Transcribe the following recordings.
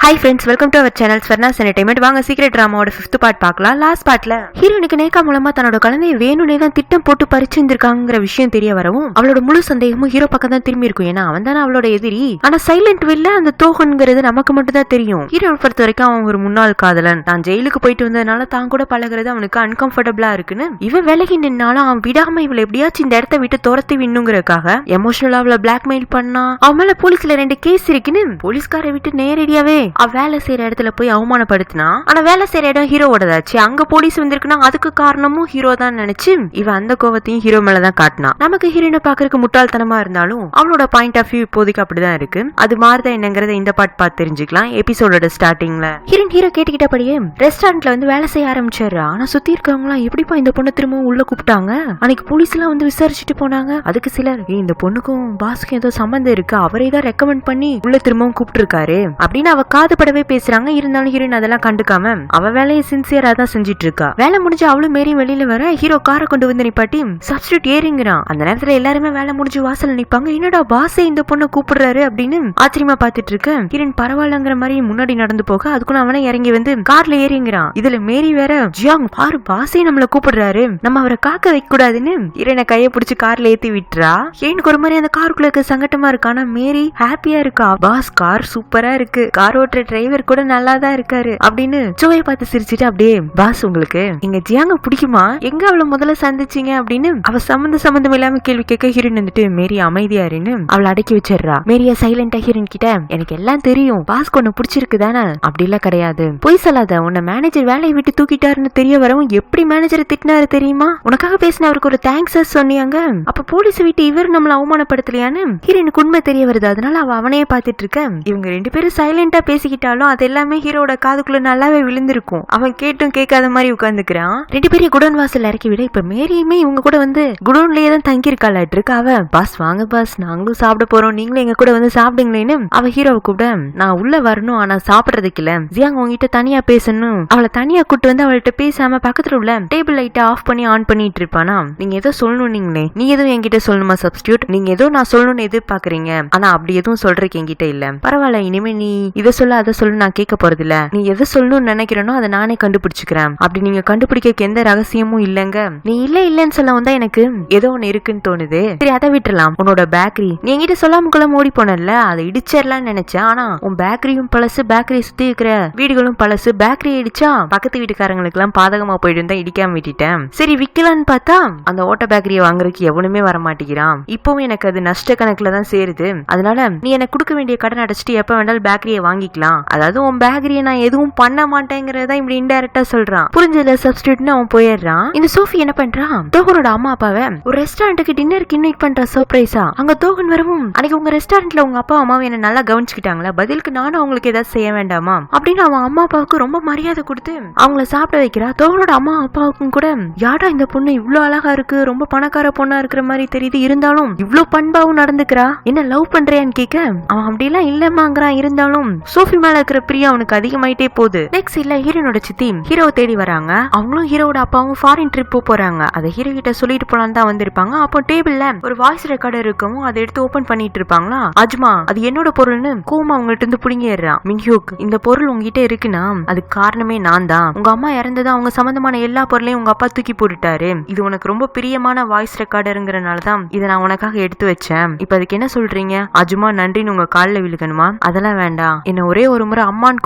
Hi friends, welcome to our channel Swarnas entertainment. வாங்க secret ட்ராமாவோட 5th part பார்க்கலாம். Last பார்ட்ல ஹீரோனுக்கு நேக்கா மூலமா தன்னோட குழந்தையை வேணுனே தான் திட்டம் போட்டு பறிச்சிருந்திருக்காங்கிற விஷயம் தெரிய வரவும் அவளோட முழு சந்தேகமும் ஹீரோ பக்கம் தான் திரும்பி இருக்கும். ஏன்னா அவன் தானே அவளோட எதிரி. ஆனா சைலண்ட் வில்ல அந்த தோகன்ங்கிறது நமக்கு மட்டும் தான் தெரியும். ஹீரோனை பொறுத்த வரைக்கும் அவன் ஒரு முன்னாள் காதலன். நான் ஜெயிலுக்கு போயிட்டு வந்ததுனால தான் கூட பழகிறது அவனுக்கு அன்கம்ஃபர்டபுளா இருக்குன்னு இவன் விலகி நின்னாலும் அவன் விடாம இவளை எப்படியாச்சும் இந்த இடத்த விட்டு துரத்தி விண்ணுங்கிறதுக்காக எமோஷனலா அவளை பிளாக்மெயில் பண்ணா. அவன் மேல போலீஸ்ல 2 கேஸ் இருக்குன்னு போலீஸ்காரை விட்டு நேரடியாவே வேலை செய்யற இடத்துல போய் அவமானப்படுத்தினா. ஆனா வேலை செய்யற இடம் ஹீரோவோடதாச்சு. அங்க போலீஸ் வந்திருக்குன்னா அதுக்கு காரணமும் ஹீரோ தான் நினைச்சு இவன் அந்த கோவத்தையும் ஹீரோ மேலதான் காட்டினா. நமக்கு ஹீரோனை பாக்குறதுக்கு முட்டாள்தனமா இருந்தாலும் அவளோட பாயிண்ட் ஆஃப் வியூ இப்போதைக்கு அப்படிதான் இருக்கு. அது மாறுதான் என்னங்கறத இந்த பார்ட் பார்த்து தெரிஞ்சுக்கலாம். எபிசோடோட ஸ்டார்டிங்ல ஹீரோ கேட்டுக்கிட்டபடியே ரெஸ்டாரண்ட்ல வந்து வேலை செய்ய ஆரம்பிச்சாரு. ஆனா சுத்தி இருக்கவங்க எல்லாம் எப்படிப்பா இந்த பொண்ணை திரும்பவும் உள்ள கூப்பிட்டாங்க? அன்னைக்கு போலீஸ் எல்லாம் வந்து விசாரிச்சுட்டு போனாங்க. அதுக்கு சிலர் இந்த பொண்ணுக்கும் பாஸ்க்கும் ஏதோ சம்பந்தம் இருக்கு, அவரே தான் ரெக்கமெண்ட் பண்ணி உள்ள திரும்பவும் கூப்பிட்டு இருக்காரு அப்படின்னு அவ காதுபடவே பேசுறாங்க. இருந்தாலும் ஹீரோயின் அதெல்லாம் கண்டுக்காம அவ வேலையை சின்சியரா தான் செஞ்சிட்டு இருக்கா. வேலை முடிஞ்சு அவளும் மேரி வெளியில வர ஹீரோ காரை கொண்டு வந்து நிப்பாட்டி சப்ஸ்டியூட் ஏறிங்கிறான். அந்த நேரத்துல எல்லாருமே வேலை முடிஞ்சு வாசல் நிப்பாங்க. என்னடா பாஸே இந்த பொண்ணை கூப்பிடுறாரு அப்படின்னு ஆச்சரியமா பாத்துட்டு இருக்க ஹீரோயின் பரவாயில்லங்கிற மாதிரி முன்னாடி நடந்து போக அதுக்குள்ள அவனை இறங்கி வந்து கார்ல ஏறிங்கிறான். இதுல மேரி வேற ஜியாங் பாரு பாஸே நம்மள கூப்பிடுறாரு, நம்ம அவரை காக்க வைக்க கூடாதுன்னு ஹீரோனை கையை பிடிச்சு கார்ல ஏத்தி விட்டுறா. ஹீரோனுக்கு ஒரு மாதிரி அந்த காருக்குள்ள இருக்க சங்கட்டமா இருக்கு. ஆனா மேரி ஹாப்பியா இருக்கா. பாஸ் கார் சூப்பரா இருக்கு, கார் ஓட்டுற டிரைவர் கூட நல்லா தான் இருக்காரு அப்படின்னு ஜோயை பார்த்து சிரிச்சுட்டு அப்படியே பாஸ் உங்களுக்கு எங்க ஜியாங்க பிடிக்குமா, எங்க அவளை முதல்ல சந்திச்சீங்க அப்படின்னு அவ சம்பந்தம் இல்லாம கேள்வி கேட்க ஹீரோயின் வந்துட்டு மேரி அமைதியாருன்னு அவளை அடக்கி வச்சிடுறா. மேரியா சைலண்டா ஹீரோயின் கிட்ட எனக்கு எல்லாம் தெரியும், பாஸ்க்கு ஒன்னு பிடிச்சிருக்கு தானே? அப்படி எல்லாம் கிடையாது, பொய் சொல்லாத, உன்னை மேனேஜர் வேலையை விட்டு தூக்கிட்டாருன்னு தெரிய வரவும் எப்படி மேனேஜரை திட்டினாரு தெரியுமா? உனக்காக பேசின அவருக்கு ஒரு தேங்க்ஸ் சொன்னியாங்க, அப்ப போலீஸ் விட்டு இவர் நம்மள அவமானப்படுத்தலையான்னு ஹீரோயினுக்கு உண்மை தெரிய வருது. அதனால அவ அவனையே பாத்துட்டு இருக்க. இவங்க 2 பேரும் சைலண்டா பேசிக்கிட்டாலும் அது எல்லாமே ஹீரோட காதுக்குள்ள நல்லாவே விழுந்திருக்கும். அவன் கேட்டும் கேட்காத மாதிரி உட்கார்ந்துக்கிறான். 2 பேரும் குடோன் வாசல் இறக்கி விட இப்ப மேரியுமே இவங்க கூட வந்து குடோன்லயே தான் தங்கி இருக்காளாட்டு இருக்கு. அவ பாஸ் வாங்க பாஸ், நாங்களும் சாப்பிட போறோம், நீங்களும் எங்க கூட வந்து சாப்பிடுங்களேன்னு அவ ஹீரோவை கூப்பிட நான் உள்ள வரணும், ஆனா சாப்பிடறதுக்கு இல்ல, ஜியாங் உங்ககிட்ட தனியா பேசணும். அவளை தனியா கூட்டு வந்து அவள்கிட்ட பேசாம பக்கத்துல உள்ள டேபிள் லைட்டை ஆஃப் பண்ணி ஆன் பண்ணிட்டு இருப்பானா. நீங்க ஏதோ சொல்லணும், நீங்களே நீ எதுவும் என்கிட்ட சொல்லணுமா சப்ஸ்டியூட்? நீங்க ஏதோ நான் சொல்லணும்னு எதிர்பார்க்கறீங்க, ஆனா அப்படி எதுவும் சொல்றதுக்கு என்கிட்ட இல்ல. பரவாயில்ல, இனிமே நீ இதை சொல்ல அதை சொல்லு, நான் கேட்க போறது இல்ல. நீ எதை சொல்லணும்னு நினைக்கிறனோ அதை நானே கண்டுபிடிச்சுக்கிறேன். அப்படி நீங்க கண்டுபிடிக்க எந்த ரகசியமும் இல்லங்க. நீ இல்லன்னு சொல்ல வந்தா எனக்கு ஏதோ ஒண்ணு இருக்குன்னு தோணுது. சரி அதை விட்டுலாம். உன்னோட பேக்கரி நீ என்கிட்ட சொல்லாமக்குள்ள ஓடி போனல, அதை இடிச்சிடலாம்னு நினைச்சேன். ஆனா உன் பேக்கரியும் பழசு, பேக்கரி சுத்தி இருக்கிற வீடுகளும் பழசு. பேக்கரி இடிச்சா பக்கத்து வீட்டுக்காரங்களுக்கு எல்லாம் பாதகமா போயிட்டு தான் இடிக்காம விட்டுட்டேன். சரி விக்கலான்னு பார்த்தா அந்த ஓட்ட பேக்கரியை வாங்குறதுக்கு எவனுமே வர மாட்டேங்கிறான். இப்பவும் எனக்கு அது நஷ்ட கணக்குல தான் சேருது. அதனால நீ எனக்கு கொடுக்க வேண்டிய கடன் அடைச்சிட்டு எப்ப வேண்டாலும் பேக்கரியை வாங்கிக்கலாம். அதாவது உன் பேக்கரியை நான் எதுவும் பண்ண மாட்டேங்கிறதா இப்படி இன்டைரக்டா சொல்றான். புரிஞ்சதுல சப்ஸ்டியூட்னு அவன் போயிடுறான். இந்த சோஃபி என்ன பண்றான், தோகனோட அம்மா அப்பாவை ஒரு ரெஸ்டாரண்ட்டுக்கு டின்னருக்கு இன்வைட் பண்றா சர்ப்ரைஸா. அங்க தோகன் வரவும் அன்னைக்கு உங்க ரெஸ்டாரண்ட்ல உங்க அப்பா அம்மாவை என்ன நல்லா கவனிச்சுக்கிட்டாங்களா, பதிலுக்கு நானும் அவங்களுக்கு ஏதாவது செய்ய வேண்டாமா அப்படின்னு அவன் அம்மா அப்பாவுக்கு ரொம்ப மரியாதை கொடுத்து அவங்கள சாப்பிட வைக்கிறா. தோகனோட அம்மா அப்பாவுக்கும் கூட யாடா இந்த பொண்ணு இவ்வளவு அழகா இருக்கு, ரொம்ப பணக்கார பொண்ணா இருக்கிற மாதிரி தெரியுது, இருந்தாலும் இவ்வளவு பண்பாவும் நடந்துக்கிறா, என்ன லவ் பண்றியான்னு கேட்க அவன் அப்படி எல்லாம் இல்லமாங்கிறான். இருந்தாலும் சோஃபி மேல இருக்கிற பிரியா அவனுக்கு அதிகமாயிட்டே போகுது. நெக்ஸ்ட் இல்ல ஹீரோனோட சித்தி ஹீரோவை தேடி வராங்க. அவங்களும் ஹீரோட அப்பாவும் ஃபாரின் ட்ரிப் போறாங்க. அதை ஹீரோ கிட்ட சொல்லிட்டு போலான்னு தான் வந்திருப்பாங்க. அப்போ டேபிள்ல ஒரு வாய்ஸ் ரெக்கார்டர் இருக்கவும் அதை எடுத்து ஓபன் பண்ணிட்டு இருப்பாங்களா. அஜ்மா அது என்னோட பொருள்னு கோமா அவங்கள்ட்ட இருந்து புடுங்கிடுறான். மின்ஹியூக் இந்த பொருள் உங்ககிட்ட இருக்குன்னா அதுக்கு காரணமே நான் தான். உங்க அம்மா இறந்தது அவங்க சம்பந்தமான எல்லா பொருளையும் உங்க அப்பா தூக்கி போட்டுட்டாரு. இது உனக்கு ரொம்ப பிரியமான வாய்ஸ் ரெக்கார்டருங்கிறனாலதான் இதை நான் உனக்காக எடுத்து வச்சேன். இப்ப அதுக்கு என்ன சொல்றீங்க? அஜ்மா நன்றின்னு உங்க காலில் விழுகணுமா? அதெல்லாம் வேண்டாம், என்ன ஒரே ஒரு முறை அம்மான்னு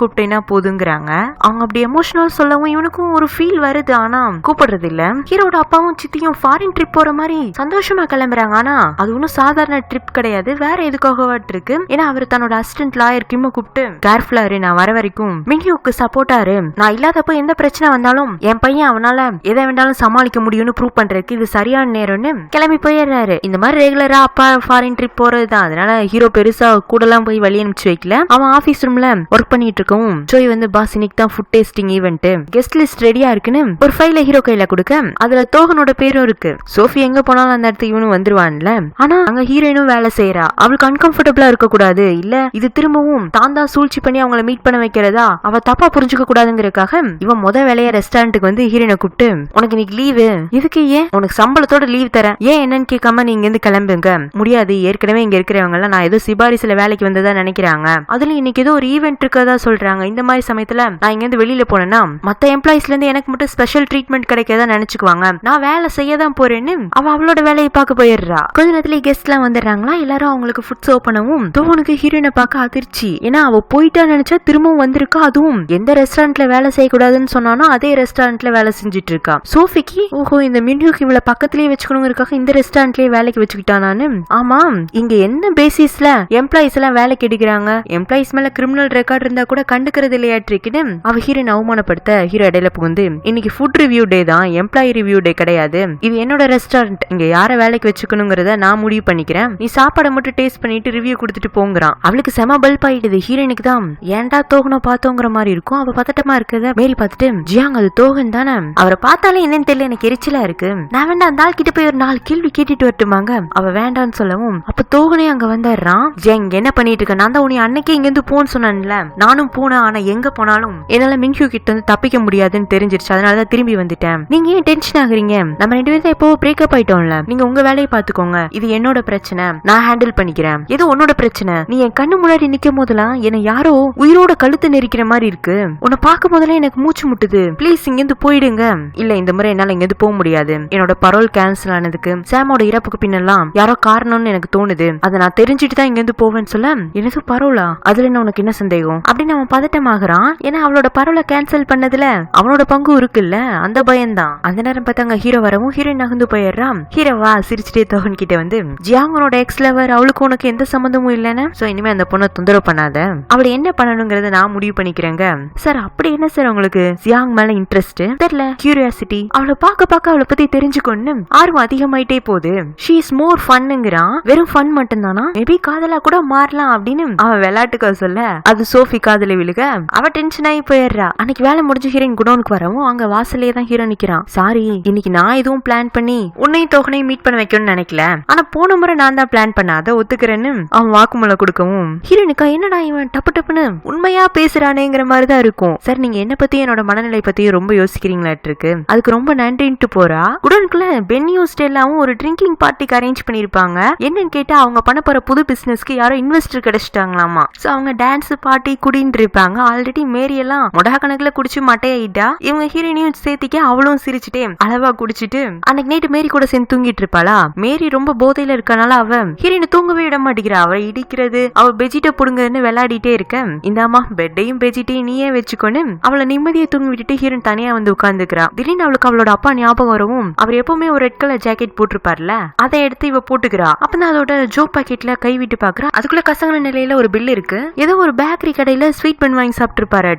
கூப்பிட்டேன்னா போதுங்கிறாங்க. அவங்க அப்படி எமோஷனல் சொல்லவும் இவனுக்கும் ஒரு ஃபீல் வருது. ஆனா கூப்பிடுறது இல்ல. ஹீரோட அப்பாவும் சித்தியும் ஃபாரின் ட்ரிப் போற மாதிரி சந்தோஷமா கிளம்புறாங்க. ஆனா அது ஒன்னும் சாதாரண ட்ரிப் கிடையாது, வேற எதுக்காகவாட்டு இருக்கு. ஏன்னா அவர் தன்னோட அசிஸ்டன்ட் லாயர் கிம்ம கூப்பிட்டு கேர்ஃபுல்லா இரு, நான் வர வரைக்கும் மின்ஹியூக்கு சப்போர்ட்டாரு, நான் இல்லாதப்ப எந்த பிரச்சனை வந்தாலும் என் பையன் அவனால எதை வேண்டாலும் சமாளிக்க முடியும்னு ப்ரூவ் பண்றதுக்கு இது சரியான நேரம்னு கிளம்பி போயிடுறாரு. இந்த மாதிரி ரெகுலரா அப்பா ஃபாரின் ட்ரிப் போறதுதான். அதனால ஹீரோ பெருசா கூடலாம் போய் வழி அனுப்பிச்சு வைக்கல. அவன் ஆபீஸ் ரூம்ல ஒர்க் பண்ணிட்டு இருக்கவும் ஜோய் வந்து பாஸ் இன்னைக்கு தான் food tasting event, guest list ரெடியா இருக்குன்னு ஒரு ஃபைல ஹீரோ கையில கொடுக்க அதுல தோகனோட பேரும் இருக்கு. சோஃபி எங்க போனாலும் அந்த இடத்துக்கு இவனும் வந்துருவான்ல. ஆனா அங்க ஹீரோயினும் வேலை செய்யறா. அவளுக்கு அன்கம்ஃபர்டபிளா இருக்க கூடாது, இல்ல இது திரும்பவும் தான் தான் சூழ்ச்சி பண்ணி அவங்கள மீட் பண்ண வைக்கிறதா அவ தப்பா புரிஞ்சுக்க கூடாதுங்கிறதுக்காக இவன் முத வேலைய ரெஸ்டாரண்ட்டுக்கு வந்து ஹீரோயினை கூப்பிட்டு உனக்கு இன்னைக்கு லீவு, இதுக்கு ஏன் உனக்கு சம்பளத்தோட லீவ் தரேன், ஏன் என்னன்னு கேட்காம நீங்க இருந்து கிளம்புங்க. முடியாது, ஏற்கனவே இங்க இருக்கிறவங்க எல்லாம் நான் ஏதோ சிபாரிசுல வேலைக்கு வந்ததா நினைக்கிறாங்க, அதுல இன்னைக்கு ஏதோ ஒரு ஈவென்ட் இருக்கதா சொல்றாங்க. இந்த மாதிரி சமயத்துல நான் இங்க இருந்து வெளியில போனேன்னா மத்த எம்ப்ளாயிஸ்ல இருந்து எனக்கு மட்டும் ஸ்பெஷல் ட்ரீட்மெண்ட் கிடைக்கதா நினைச்சுக்குவாங்க. நான் வேலை செய்யதான் போறேன்னு அவளோட வேலையை பார்க்க போயிடுறா. கொஞ்ச நேரத்துல கெஸ்ட் எல்லாம் வந்துடுறாங்களா. எல்லாரும் அவங்களுக்கு ஃபுட் சர்வ் பண்ணவும் தோனுக்கு ஹீரோயினை பார்க்க அதிர்ச்சி. ஏன்னா அவ போயிட்டா நினைச்சா திரும்பவும் வந்திருக்கா. அதுவும் எந்த ரெஸ்டாரண்ட்ல வேலை செய்யக்கூடாதுன்னு சொன்னானோ அதே ரெஸ்டாரண்ட்ல வேலை செஞ்சுட்டு இருக்கா. சோஃபிக்கு ஓஹோ இந்த மின்ஹுக் இவளை பக்கத்திலேயே வச்சுக்கணுங்கிறதுக்காக இந்த ரெஸ்டாரண்ட்லயே வேலைக்கு வச்சுக்கிட்டானு. ஆமா இங்க என்ன பேசிஸ்ல எம்ப்ளாயிஸ் எல்லாம் வேலைக்கு எடுக்கிறாங்க. எம்ப்ளாயிஸ் மேல கிரிமினல் ரெக்கார்ட் இருந்தா கூட கண்டுக்கிறது இல்லையாட்டிருக்குன்னு அவ ஹீரோயின் அவமானப்படுத்த ஹீரோ இடையில புகுந்து இன்னைக்கு ஃபுட் ரிவ்யூ டே தான், எம்ப்ளாயி ரிவ்யூ டே கிடையாது. இது என்னோட ரெஸ்டாரண்ட், இங்க யார வேலைக்கு வச்சுக்கணுங்கிறத நான் முடிவு பண்ணிக்கிறேன். நீ சாப்பாடை மட்டும் டேஸ்ட் பண்ணிட்டு ரிவ்யூ கொடுத்துட்டு போங்கிறான். அவளுக்கு செம பல்ப் ஆயிடுது. ஹீரோயினுக்கு தான் ஏன்டா தோகனம் பார்த்தோங்கிற மாதிரி இருக்கும். அவ பதட்டமா இருக்கத மேரி பார்த்துட்டு ஜியாங் அது தோகன் தானே, அவரை பார்த்தாலே என்னன்னு தெரியல எனக்கு எரிச்சலா இருக்கு. நான் வேண்டாம் அந்த ஆள் கிட்ட போய் ஒரு 4 கேள்வி கேட்டுட்டு வரட்டுமாங்க. அவ வேண்டான்னு சொல்லவும் அப்ப தோகனே அங்க வந்துடுறான். ஜியாங் என்ன பண்ணிட்டு இருக்க, நான் தான் உன்னை அன்னைக்கே இங்க இருந்து போன்னு சொன்னேன்ல. நானும் போனேன், ஆனா எங்க போனாலும் என்னால மின்ஹூ கிட்ட வந்து தப்பிக்க முடியாதுன்னு தெரிஞ்சிருச்சு. அதனாலதான் திரும்பி வந்துட்டேன். நீங்க ஏன் டென்ஷன் ஆகுறீங்க? நம்ம 2 பேரும் எப்போ பிரேக்கப் ஆயிட்டோம்ல. நீங்க உங்க வேலையை பாத்துக்கோங்க. இது என்னோட பிரச்சனை, நான் ஹேண்டில் பண்ணிக்கிறேன். இது உன்னோட பிரச்சனை. நீ என் கண்ணு முன்னாடி நிக்கும் போதெல்லாம் என்ன யாரோ உயிரோட கழுத்து நெரிக்கிற மாதிரி இருக்கு. உன்னை பார்க்கும் போதெல்லாம் எனக்கு மூச்சு முட்டுது. பிளீஸ் இங்க இருந்து போயிடுங்க. இல்ல இந்த முறை என்னால இங்க இருந்து போக முடியாது. என்னோட பரோல் கேன்சல் ஆனதுக்கு சாமோட இறப்புக்கு பின்னெல்லாம் யாரோ காரணம்னு எனக்கு தோணுது. அதை நான் தெரிஞ்சுட்டு தான் இங்க இருந்து போவேன்னு சொல்ல எனக்கு பரோலா அதுல என்ன உனக்கு என்ன சந்தேகம் அப்படின்னு அவன் பதட்டமாகறான். ஏன்னா அவளோட பரோலை கேன்சல் பண்ணதுல அவனோட பங்கு இருக்குல்ல, அந்த பயம்தான். அந்த நேரம் பார்த்தாங்க ஹீரோ வரவும் ஹீரோயின் நகர்ந்து போயிடுறான். ஹீரோவா சிரிச்சுட்டே தோகன் கிட்ட வந்து ஜியாங்கனோட எக்ஸ் லவர், அவளுக்கு உனக்கு எந்த சம்பந்தமும் இல்லன்னு. சோ இனிமே அந்த பொண்ணை தொந்தரவு பண்ணாத, அவளை என்ன பண்ணணுங்கிறத நான் முடிவு பண்ணிக்கிறேங்க. சார் அப்படி என்ன சார் உங்களுக்கு ஜியாங் மேல இன்ட்ரெஸ்ட் தெரியல, கியூரியாசிட்டி, அவளை பார்க்க அவளை பத்தி தெரிஞ்சுக்கொண்டு ஆர்வம் அதிகமாயிட்டே போகுது. ஷீ இஸ் மோர் ஃபன்னுங்கிறான். வெறும் ஃபன் மட்டும் தானா, மேபி காதலா கூட மாறலாம் அப்படின்னு அவன் விளையாட்டுக்க சொல்ல அது சோஃபி காதல விழுக அவ டென்ஷன் ஆகி போயிடுறா. அன்னைக்கு வேலை முடிஞ்சு ஹீரோயின் குடோனுக்கு வரவும் அங்க வாசலே தான் ஹீரோ நிக்கிறான். சாரி இன்னைக்கு நான் எதுவும் பிளான் பண்ணி உன்னையும் தோகனையும் மீட் பண்ண வைக்கணும்னு நினைக்கல, ஆனா போன முறை நான் தான் பிளான் பண்ண, அதை ஒத்துக்கிறேன்னு அவன் வாக்குமூலம் கொடுக்கவும் ஹீரோனுக்கா என்னடா இவன் டப்பு டப்புன்னு உண்மையா பேசுறானேங்கிற மாதிரிதான் இருக்கும். சார் நீங்க என்ன பத்தி என்னோட மனநிலை பத்தி ரொம்ப யோசிக்கிறீங்களாட்டு இருக்கு, அதுக்கு ரொம்ப நன்றின்ட்டு போறா. குடோனுக்குள்ள பென்னியூ ஸ்டேலாவும் ஒரு ட்ரிங்கிங் பார்ட்டிக்கு அரேஞ்ச் பண்ணிருப்பாங்க. என்னன்னு கேட்டா அவங்க பண்ண போற புது பிசினஸ்க்கு யாரோ இன்வெஸ்டர் கிடைச்சிட்டாங்களாமா. சோ அவங்க டான்ஸ் பார்ட்டி குடின்னு இருப்பாங்க. ஆல்ரெடி மேரி எல்லாம் மொடா கணக்குல குடிச்சு மட்டையாயிட்டா. இவங்க ஹீரோயினையும் சேர்த்திக்க அவளும் சிரிச்சுட்டே அளவா குடிச்சிட்டு அன்னைக்கு நைட்டு மேரி கூட சேர்ந்து தூங்கிட்டு இருப்பாளா. மேரி ரொம்ப போதையில இருக்கனால அவ ஹீரோயினை தூங்கவே விட மாட்டேங்கிறா. அவளை இடிக்கிறது, அவ பெஜிட்ட புடுங்கன்னு விளையாடிட்டே இருக்க இந்தாமா பெட்டையும் பெஜிட்டையும் நீயே வச்சுக்கொண்டு அவளை நிம்மதியை தூங்கி விட்டுட்டு ஹீரோயின் தனியா வந்து உட்கார்ந்துக்கிறா. திடீர்னு அவளுக்கு அவளோட அப்பா ஞாபகம் வரவும் அவர் எப்பவுமே ஒரு ரெட் கலர் ஜாக்கெட் போட்டிருப்பார்ல, அதை எடுத்து இவ போட்டுக்கிறா. அப்பதான் அதோட ஜோப் பாக்கெட்ல கை விட்டு பாக்குறா. அதுக்குள்ள கசங்கின நிலையில ஒரு பில் இருக்கு. ஏதோ ஒரு பேக்கரி கடையில ஸ்வீட் பன் வாங்கி சாப்பிட்டு இருப்பாரு.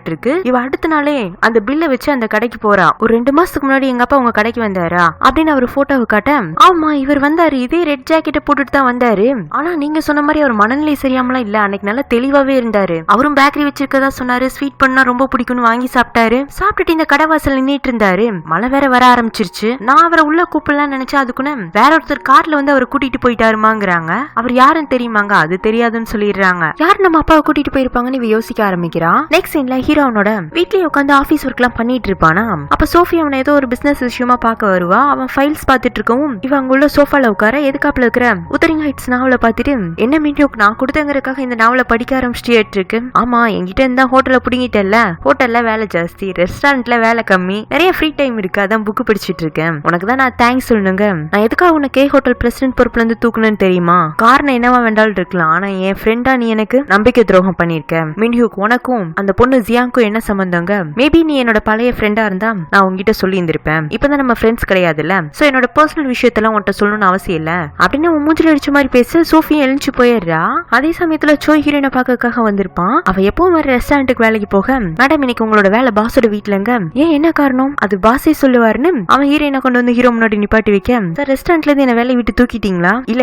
இவ அடுத்த நாளே அந்த பில்ல வச்சு அந்த கடைக்கு போறா. ஒரு 2 மாசத்துக்கு முன்னாடி எங்க அப்பா உங்க கடைக்கு வந்தாரா அப்படின்னு அவர் போட்டோவை காட்ட ஆமா இவர் வந்தாரு, இதே ரெட் ஜாக்கெட்டை போட்டுட்டு தான் வந்தாரு. ஆனா நீங்க சொன்ன மாதிரி அவர் மனநிலை சரியாமலாம் இல்ல, அன்னைக்கு நல்லா தெளிவாவே இருந்தாரு. அவரும் பேக்கரி வச்சிருக்கதா சொன்னாரு. ஸ்வீட் பண்ணா ரொம்ப பிடிக்கும்னு வாங்கி சாப்பிட்டாரு. சாப்பிட்டுட்டு இந்த கடை வாசல் நின்னுட்டு இருந்தாரு. மழை வேற வர ஆரம்பிச்சிருச்சு. நான் அவரை உள்ள கூப்பிடலாம் நினைச்சா அதுக்குன்னு வேற ஒருத்தர் கார்ல வந்து அவரை கூட்டிட்டு போயிட்டாருமாங்கிறாங்க. அவர் யாருன்னு தெரியுமாங்க, அது தெரியாதுன்னு சொல்லிடுறாங்க. யார் நம்ம அப்பாவை கூட்டிட்டு போயிருப்பாங்கன்னு இவ யோசிக்க ஆரம்பிக்கிறான். நெக்ஸ்ட் சீன்ல ஹீரோ அவனோட வீட்லயே உட்காந்து ஆபீஸ் ஒர்க் எல்லாம் பண்ணிட்டு இருப்பானா. அப்ப சோஃபி அவனை ஏதோ ஒரு பிசினஸ் விஷயமா பார்க்க வருவா. அவன் ஃபைல்ஸ் பாத்துட்டு இருக்கவும் இவ அங்க உள்ள சோஃபால உட்கார எதுக்காப்புல இருக்கிற உத்தரிங் ஹைட்ஸ் நாவலை பாத்துட்டு என்ன மீண்டும் நான் கொடுத்தங்கிறதுக்காக இந்த நாவலை படிக்க ஆரம்பிச்சுட்டு இருக்கு. ஆமா என்கிட்ட இருந்தா ஹோட்டல்ல புடிங்கிட்டல, ஹோட்டல்ல வேலை ஜாஸ்தி, ரெஸ்டாரண்ட்ல வேலை கம்மி, நிறைய ஃப்ரீ டைம் இருக்கு, அதான் புக் படிச்சுட்டு இருக்கேன். உனக்கு தான் நான் தேங்க்ஸ் சொல்லணுங்க. நான் எதுக்காக உன்னை கே ஹோட்டல் பிரசிடென்ட் பொறுப்புல இருந்து தூக்கணும்னு தெரியுமா? காரணம் என்னவா வேண்டாலும் இருக்கலாம், ஆனா என் ஃப்ரெண்டா நீ எனக்கு நம்பிக்கை துரோகம் பண்ணிருக்க. மின்ஹூக் உனக்கும் அந்த பொண்ணு ஜியாங்கும் என்ன சம்பந்தங்க? மேபி நீ என்னோட பழைய ஃப்ரெண்டா இருந்தா நான் உங்ககிட்ட சொல்லி இருந்திருப்பேன். இப்பதான் நம்ம ஃப்ரெண்ட்ஸ் கிடையாதுல்ல, சோ என்னோட பர்சனல் விஷயத்தெல்லாம் உன்கிட்ட சொல்லணும்னு அவசியம் இல்ல அப்படின்னு மூஞ்சில அடிச்ச மாதிரி பேச சோஃபியும் எழுந்து போயிடுறா. அதே சமயத்துல சோய் ஹீரோயினை பார்க்கறதுக்காக வந்திருப்பான். அவ எப்பவும் வர ரெஸ்டாரண்ட்டுக்கு வேலைக்கு போக மேடம் இன்னைக்கு உங்களோட வேலை பாஸோட வீட்டுலங்க. ஏன் என்ன காரணம்? அது பாஸே சொல்லுவாருன்னு அவன் ஹீரோயினை கொண்டு வந்து ஹீரோ முன்னாடி நிப்பாட்டி வைக்க சார் ரெஸ்டாரண்ட்ல இருந்து என்ன வேலையை விட்டு தூக்கிட்டீங்களா? இல்ல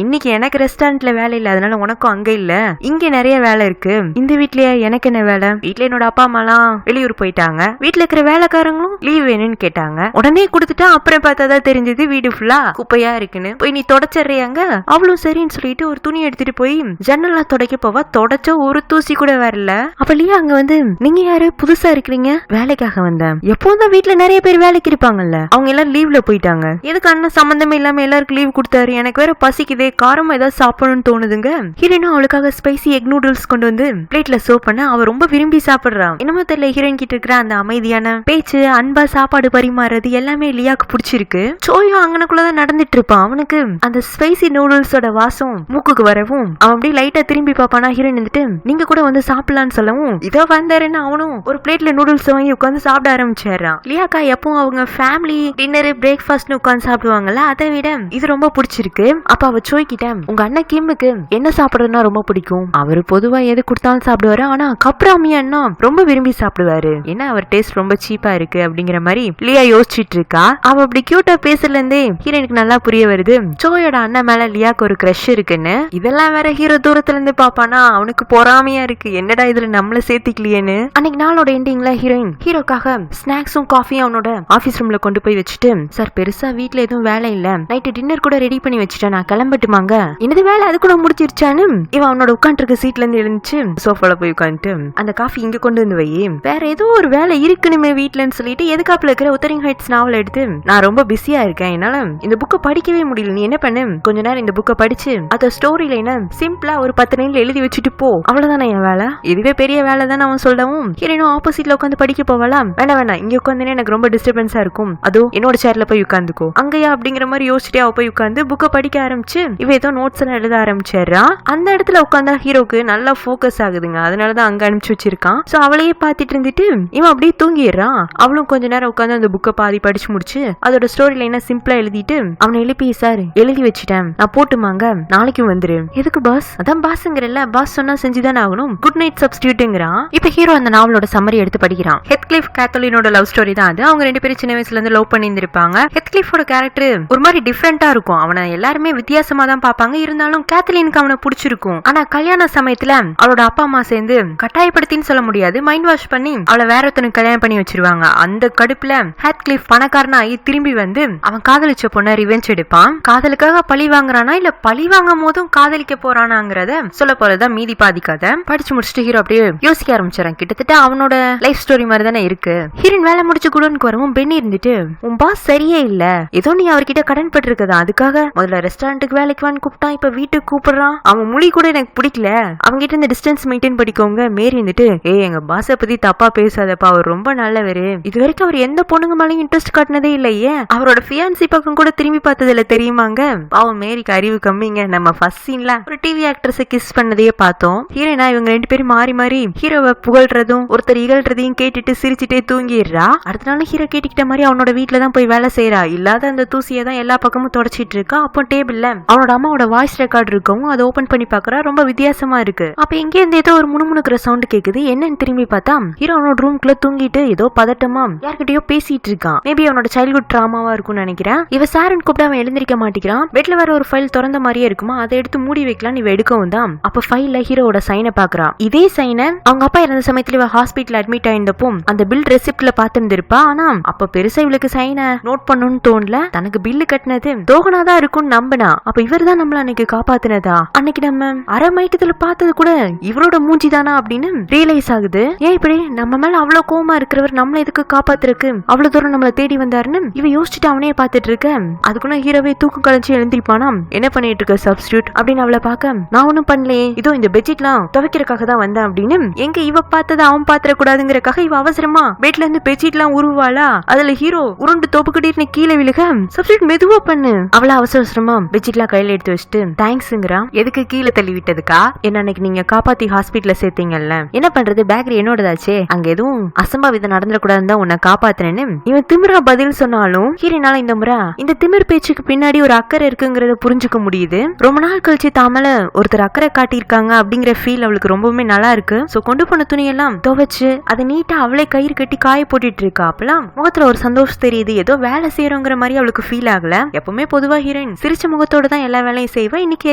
இன்னைக்கு எனக்கு ரெஸ்டாரண்ட்ல வேலை இல்ல, அதனால உனக்கும் அங்க இல்ல, இங்க நிறைய வேலை இருக்கு. இந்த வீட்லயே எனக்கு என்ன வேலை? வீட்டுல என்னோட அப்பா அம்மா எல்லாம் வெளியூர் போயிட்டாங்க, வீட்டுல இருக்கிற வேலைக்காரங்களும் லீவ் வேணும்னு கேட்டாங்க. உடனே கொடுத்துட்டா அப்புறம் பார்த்தாதான் தெரிஞ்சது வீடு ஃபுல்லா குப்பையா இருக்குன்னு. போய் நீ தொடச்சிடுறியாங்க? அவளும் சரின்னு சொல்லிட்டு ஒரு துணி எடுத்துட்டு போய் ஜன்னல்லாம் தொடக்க போவா. தொடச்ச ஒரு தூசி கூட வரல. அப்ப லியா அங்க வந்து நீங்க யாரு புதுசா இருக்கிறீங்க? வேலைக்காக வந்தேன். எப்போதும் வீட்டுல நிறைய பேர் வேலைக்கு இருப்பாங்கல்ல, அவங்க எல்லாம் லீவ்ல போயிட்டாங்க. எதுக்கு அண்ணன் சம்பந்தமே இல்லாம எல்லாருக்கும் லீவ் கொடுத்தாரு? எனக்கு வேற பசிக்குதே, காரமா ஏதாவது சாப்பிடணும்னு தோணுதுங்க. ஹீரோயினும் அவளுக்காக ஸ்பைசி எக் நூடுல்ஸ் கொண்டு வந்து பிளேட்ல சர்வ் பண்ண அவ ரொம்ப விரும்பி சாப்பிடுறான். என்னமோ தெரியல, ஹீரோயின் கிட்ட இருக்கிற அந்த அமைதியான பேச்சு, அன்பா சாப்பாடு பரிமாறது எல்லாமே லியாக்கு பிடிச்சிருக்கு. சோயும் அங்கனக்குள்ளதான் நடந்துட்டு இருப்பான். அவனுக்கு அந்த ஸ்பைசி நூடுல்ஸோட வாசம் மூக்குக்கு வரவும் அவன் அப்படியே லைட்டா திரும்பி பாப்பானா, ஹீரோயின் வந்துட்டு நீங்க கூட வந்து சாப்பிடலான்னு சொல்லவும் இதோ வந்தாருன்னு அவனும் ஒரு பிளேட்ல நூடுல்ஸ் வாங்கி உட்காந்து சாப்பிட ஆரம்பிச்சாரான். லியாக்கா எப்பவும் அவங்க ஃபேமிலி டின்னர் பிரேக்ஃபாஸ்ட் உட்காந்து சாப்பிடுவாங்கல்ல, அதை விட இது ரொம்ப பிடிச்சிருக்கு. அப்ப அவ சோய்கிட்ட உங்க அண்ணன் கிம்முக்கு என்ன சாப்பிடுறதுன்னா ரொம்ப பிடிக்கும், அவரு பொதுவா எது கொடுத்தாலும் சாப்பிடுவாரு, ஆனா கப்ராமி அண்ணா ரொம்ப விரும்பி சாப்பிடுவாரு, ஏன்னா அவர் டேஸ்ட் ரொம்ப சீப்பா இருக்கு அப்படிங்கிற மாதிரி லியா யோசிச்சுட்டு இருக்கா. அவ அப்படி கியூட்டா பேசல இருந்தே ஹீரோனுக்கு நல்லா புரிய வருது சோயோட அண்ணன் மேல லியாக்கு ஒரு கிரஷ் இருக்குன்னு. இதெல்லாம் வேற ஹீரோ தூரத்துல இருந்து பாப்பானா அவனுக்கு பொறாமையா இருக்கு, என்னடா இதுல நம்மள சேர்த்திக்கலையேன்னு. அன்னைக்கு நாளோட எண்டிங்ல ஹீரோயின் ஹீரோக்காக ஸ்நாக்ஸும் காஃபியும் அவனோட ஆபீஸ் ரூம்ல கொண்டு போய் வச்சுட்டு, சார் பெருசா வீட்டுல எதுவும் வேலை இல்ல, நைட்டு டின்னர் கூட ரெடி பண்ணி வச்சுட்டேன், நான் கிளம்பட்டுமாங்க. என்னது வேலை அது கூட முடிச்சிருச்சான்னு இவன் அவனோட உட்காந்து இருக்க சீட்ல இருந்து எழுந்துச்சு சோஃபால போய் உட்காந்துட்டு அந்த காஃபி இங்க கொண்டு வந்து வை, வேற ஏதோ ஒரு வேலை இருக்குனுமே வீட்டுலன்னு சொல்லிட்டு எதுக்காப்புல இருக்கிற உத்தரிங் ஹைட்ஸ் நாவல் எடுத்து நான் ரொம்ப பிஸியா இருக்கேன், என்னால இந்த புக்கை படிக்கவே முடியல, நீ என்ன பண்ணு கொஞ்ச நேரம் இந்த புக்கை படிச்சு அத ஸ்டோரி லைன சிம்பிளா ஒரு 10 லைன்ல எழுதி வச்சுட்டு போ, அவ்வளவுதானே என் வேலை, இதுவே பெரிய வேலை தானே அவன் சொல்லவும் ஹீரோனும் ஆப்போசிட்ல உட்காந்து படிக்க போவலாம். வேணா இங்க உட்காந்துனே எனக்கு ரொம்ப டிஸ்டர்பன்ஸா இருக்கும், அதோ என்னோட சேர்ல போய் உட்காந்துக்கோ அங்கயா அப்படிங்கிற மாதிரி யோசிச்சுட்டே அவ போய் உட்காந்து புக்கை படிக்க ஆரம்பிச்சு இவ ஏதோ நோட்ஸ் எல்லாம் எழுத ஆரம்பிச்சிடறா. அந்த இடத்துல உட்காந்தா ஹீரோக்கு நல்லா போக்கஸ் ஆகுதுங்க, அதனாலதான் அங்க அனுப்பிச்சு வச்சிருக்கான். சோ அவளையே பாத்துட்டு இருந்துட்டு இவன் அப்படியே தூங்கிடுறான். அவளும் கொஞ்ச நேரம் உட்காந்து அந்த புக்கை பாதி படிச்சு முடிச்சு அதோட ஸ்டோரி லைனா சிம்பிளா எழுதிட்டு அவனை எழுப்பி சார் எழுதி வச்சுட்டேன் நான் போட்டுமாங்க நாளைக்கும் வந்துரு. எதுக்கு பாஸ்? அதான் பாஸ்ங்கிறல்ல, பாஸ் சொன்னா செஞ்சுதானே ஆகணும், குட் நைட் சப்ஸ்டியூட்ங்கிறான். இப்ப ஹீரோ அந்த நாவலோட சம்மரி எடுத்து படிக்கிறான். ஹெத்கிளிஃப் கேத்தலினோட லவ் ஸ்டோரி தான் அது. அவங்க 2 பேரும் சின்ன வயசுல இருந்து லவ் பண்ணி இருந்திருப்பாங்க. ஹெத்கிளிஃபோட கேரக்டர் ஒரு மாதிரி டிஃபரெண்டா இருக்கும், அவனை எல்லாருமே வித்தியாசமா தான் பாப்பாங்க, இருந்தாலும் கேத்தலினுக்கு அவனை பிடிச்சிருக்கும். ஆனா கல்யாண சமயத்துல அவளோட அப்பா அம்மா சேர்ந்து கட்டாயப்படுத்தின்னு சொல்ல முடியாது, மைண்ட் வாஷ் பண்ணி அவளை வேற ஒருத்தனுக்கு கல்யாணம் பண்ணி வச்சிருவாங்க. அந்த கடுப்புல ஹெத்கிளிஃப் பணக்காரனாகி திரும்பி வந்து அவன் காதலிச்ச பொண்ண ரிவெஞ்ச் எடுப்பான். காதலுக்காக பழி வாங்குறானா இல்ல பழி வாங்கும் போதும் காதலிக்க போறானாங்கிறத சொல்ல போறதான் மீதி பாதி கதை. படிச்சு முடிச்சுட்டு ஹீரோ அப்படியே யோசிக்க ஆரம்பிச்சான். கிட்டத்தட்ட அவனோட லைஃப் ஸ்டோரி மாதிரி தானே இருக்கு. ஹீரோயின் வேலை முடிச்சு குடோனுக்கு வரவும் பென்னி இருந்துட்டு உன் பாஸ் சரியே இல்ல, ஏதோ நீ அவர்கிட்ட கடன் பட்டு இருக்கதா, அதுக்காக முதல்ல ரெஸ்டாரண்ட்டுக்கு வேலைக்கு வான்னு கூப்பிட்டான், இப்ப வீட்டுக்கு கூப்பிடுறான், அவன் மொழி கூட எனக்கு பிடிக்கல, அவங்க கிட்ட இந்த டிஸ்டன்ஸ் மெயின்டைன் பண்ணிக்கோங்க. மேரி இருந்துட்டு எங்க பாஸ பத்தி தப்பா பேசாதப்பா, அவர் ரொம்ப நல்லவரு, இது வரைக்கும் அவர் எந்த பொண்ணுங்க மேலயும் இன்ட்ரெஸ்ட் காட்டினதே இல்லையே, அவரோட ஃபியான்சி பக்கம் கூட திரும்பி பார்த்ததுல தெரியுமாங்க. பாவம் மேரிக்கு அறிவு கம்மிங்க, நம்ம ஃபர்ஸ்ட் சீன்ல ஒரு டிவி ஆக்ட்ரஸை கிஸ் பண்ணதையே பார்த்தோம். ஹீரோயினா இவங்க 2 பேரும் மாறி மாறி ஹீரோவை புகழ்றதும் ஒருத்தர் இகழ்றதையும் கேட்டுட்டு சிரிச்சுட்டே தூங்கிடுறா. அடுத்த நாள் ஹீரோ கேட்டுக்கிட்ட மாதிரி அவனோட வீட்டுல தான் போய் வேலை செய்யறா. இல்லாத அந்த தூசியை தான் எல்லா பக்கமும் தொடச்சிட்டு இருக்கா. அப்போ டேபிள்ல அவனோட அம்மாவோட வாய்ஸ் ரெக்கார்டு இருக்கவும் அதை ஓபன் பண்ணி பாக்குறா. ரொம்ப வித்தியாசமா இருக்கு. அப்ப எங்க இருந்து ஏதோ ஒரு முணுமுணுக்கிற சவுண்ட் கேக்குது. என்னன்னு திரும்பி பார்த்தா ஹீரோ அவனோட ரூம்குள்ள தூங்கிட்டு ஏதோ பதட்டமா யார்கிட்டயோ பேசிட்டு இருக்கான். மேபி அவனோட சைல்ட்ஹுட் டிராமாவா இருக்கும்னு நினைக்கிறேன். இவ சாரன் கூப்பிட்டு அவன் எழுந்திருக்க மாட்டேங்கிறான். பெட்ல வர ஒரு ஃபைல் திறந்த மாதிரியே இருக்குமா, அதை எடுத்து மூடி வைக்கலாம் இவ எடுக்கவும் தான் அப்ப ஃபைல்ல ஹீரோவோட சைனை பாக்குறா. இதே சைனை அவங்க அப்பா இறந்த சமயத்துல இவ ஹாஸ்பிட்டல் அட்மிட் ஆயிருந்தப்போ அந்த பில் ரெசிப்ட்ல பாத்துருந்திருப்பா. ஆனா அப்ப பெருசா இவளுக்கு சைனை நோட் பண்ணணும்னு தோணல. தனக்கு பில்லு கட்டினது தோகனாதான் இருக்கும்னு நம்பினா. அப்ப இவர் தான் நம்மள அன்னைக்கு காப்பாத்தினதா, அன்னைக்கு நம்ம அரை மைட்டத்துல பார்த்தது கூட இவரோட மூஞ்சி தானா அப்படின்னு ரியலைஸ் ஆகுது. ஏன் இப்படி நம்ம மேல அவ்வளவு கோவமா இருக்கிறவர் நம்மள எதுக்கு காப்பாத்துறக்கு அவ்வளவு தூரம் நம்மள தேடி வந்தாருன்னு இவ யோசிச்சுட்டு அவனே பாத்துட்டு இருக்க. அதுக்குள்ள ஹீரோவே தூக்கம் கலைச்சு எழுந்திருப்பானா. என்ன பண்ணிட்டு இருக்க சப்ஸ்டியூட் அப்படின்னு அவளை பார்க்க, நான் ஒன்னும் பண்ணலையே, இதோ இந்த பெட்ஷீட்லாம் துவைக்கிறதுக்காக தான் வந்தேன் அப்படின்னு. எங்க இவ பார்த்ததை அவன் பாத்திர கூடாதுங்கிறக்காக இவ அவசரமா பெட்ல இருந்து பெட்ஷீட்லாம் உருவாளா. அதுல ஹீரோ உருண்டு தொப்புக்கிட்டு கீழே விழுக, சப்ஸ்டியூட் மெதுவா பண்ணு அவளை அவசரமா பெட்ஷீட்லாம் கையில எடுத்து வச்சுட்டு தேங்க்ஸ்ங்கிறான். எதுக்கு கீழே தள்ளி விட்டதுக்கா, என்ன அன்னைக்கு நீங்க காப்பாத்தி ஹாஸ்பிட்டல்ல சேர்த்தீங்கல்ல, என்ன பண்றது பேக்கரி என்னோடதாச்சே, அங்க எதுவும் அசம்பாவிதம் நடந்துடக்கூடாதுன்னு தான் உன்னை காப்பாத்துறேன்னு இவன் திமிரா பதில் சொன்னாலும் ஹீரோனால இந்த முறை இந்த திமிர் பேச்சுக்கு பின்னாடி ஒரு அக்கறை இருக்குங்கிறத புரிஞ்சுக்க முடியுது. ரொம்ப நாள் கழிச்சு தாமல ஒருத்தர் அக்கறை காட்டியிருக்காங்க அப்படிங்கிற ஃபீல் அவளுக்கு ரொம்பவுமே நல்லா இருக்கு. சோ கொண்டு போன துணியெல்லாம் துவைச்சு அதை நீட்டா அவளே கயிறு கட்டி காய போட்டுட்டு இருக்கா. அப்பெல்லாம் முகத்துல ஒரு சந்தோஷம் தெரியுது, ஏதோ வேலை செய்யறோங்கிற மாதிரி அவளுக்கு ஃபீல் ஆகல. எப்பவுமே பொதுவா ஹீரோயின் சிரிச்ச முகத்தோட தான் எல்லா வேலையும் செய்வா. இன்னைக்கு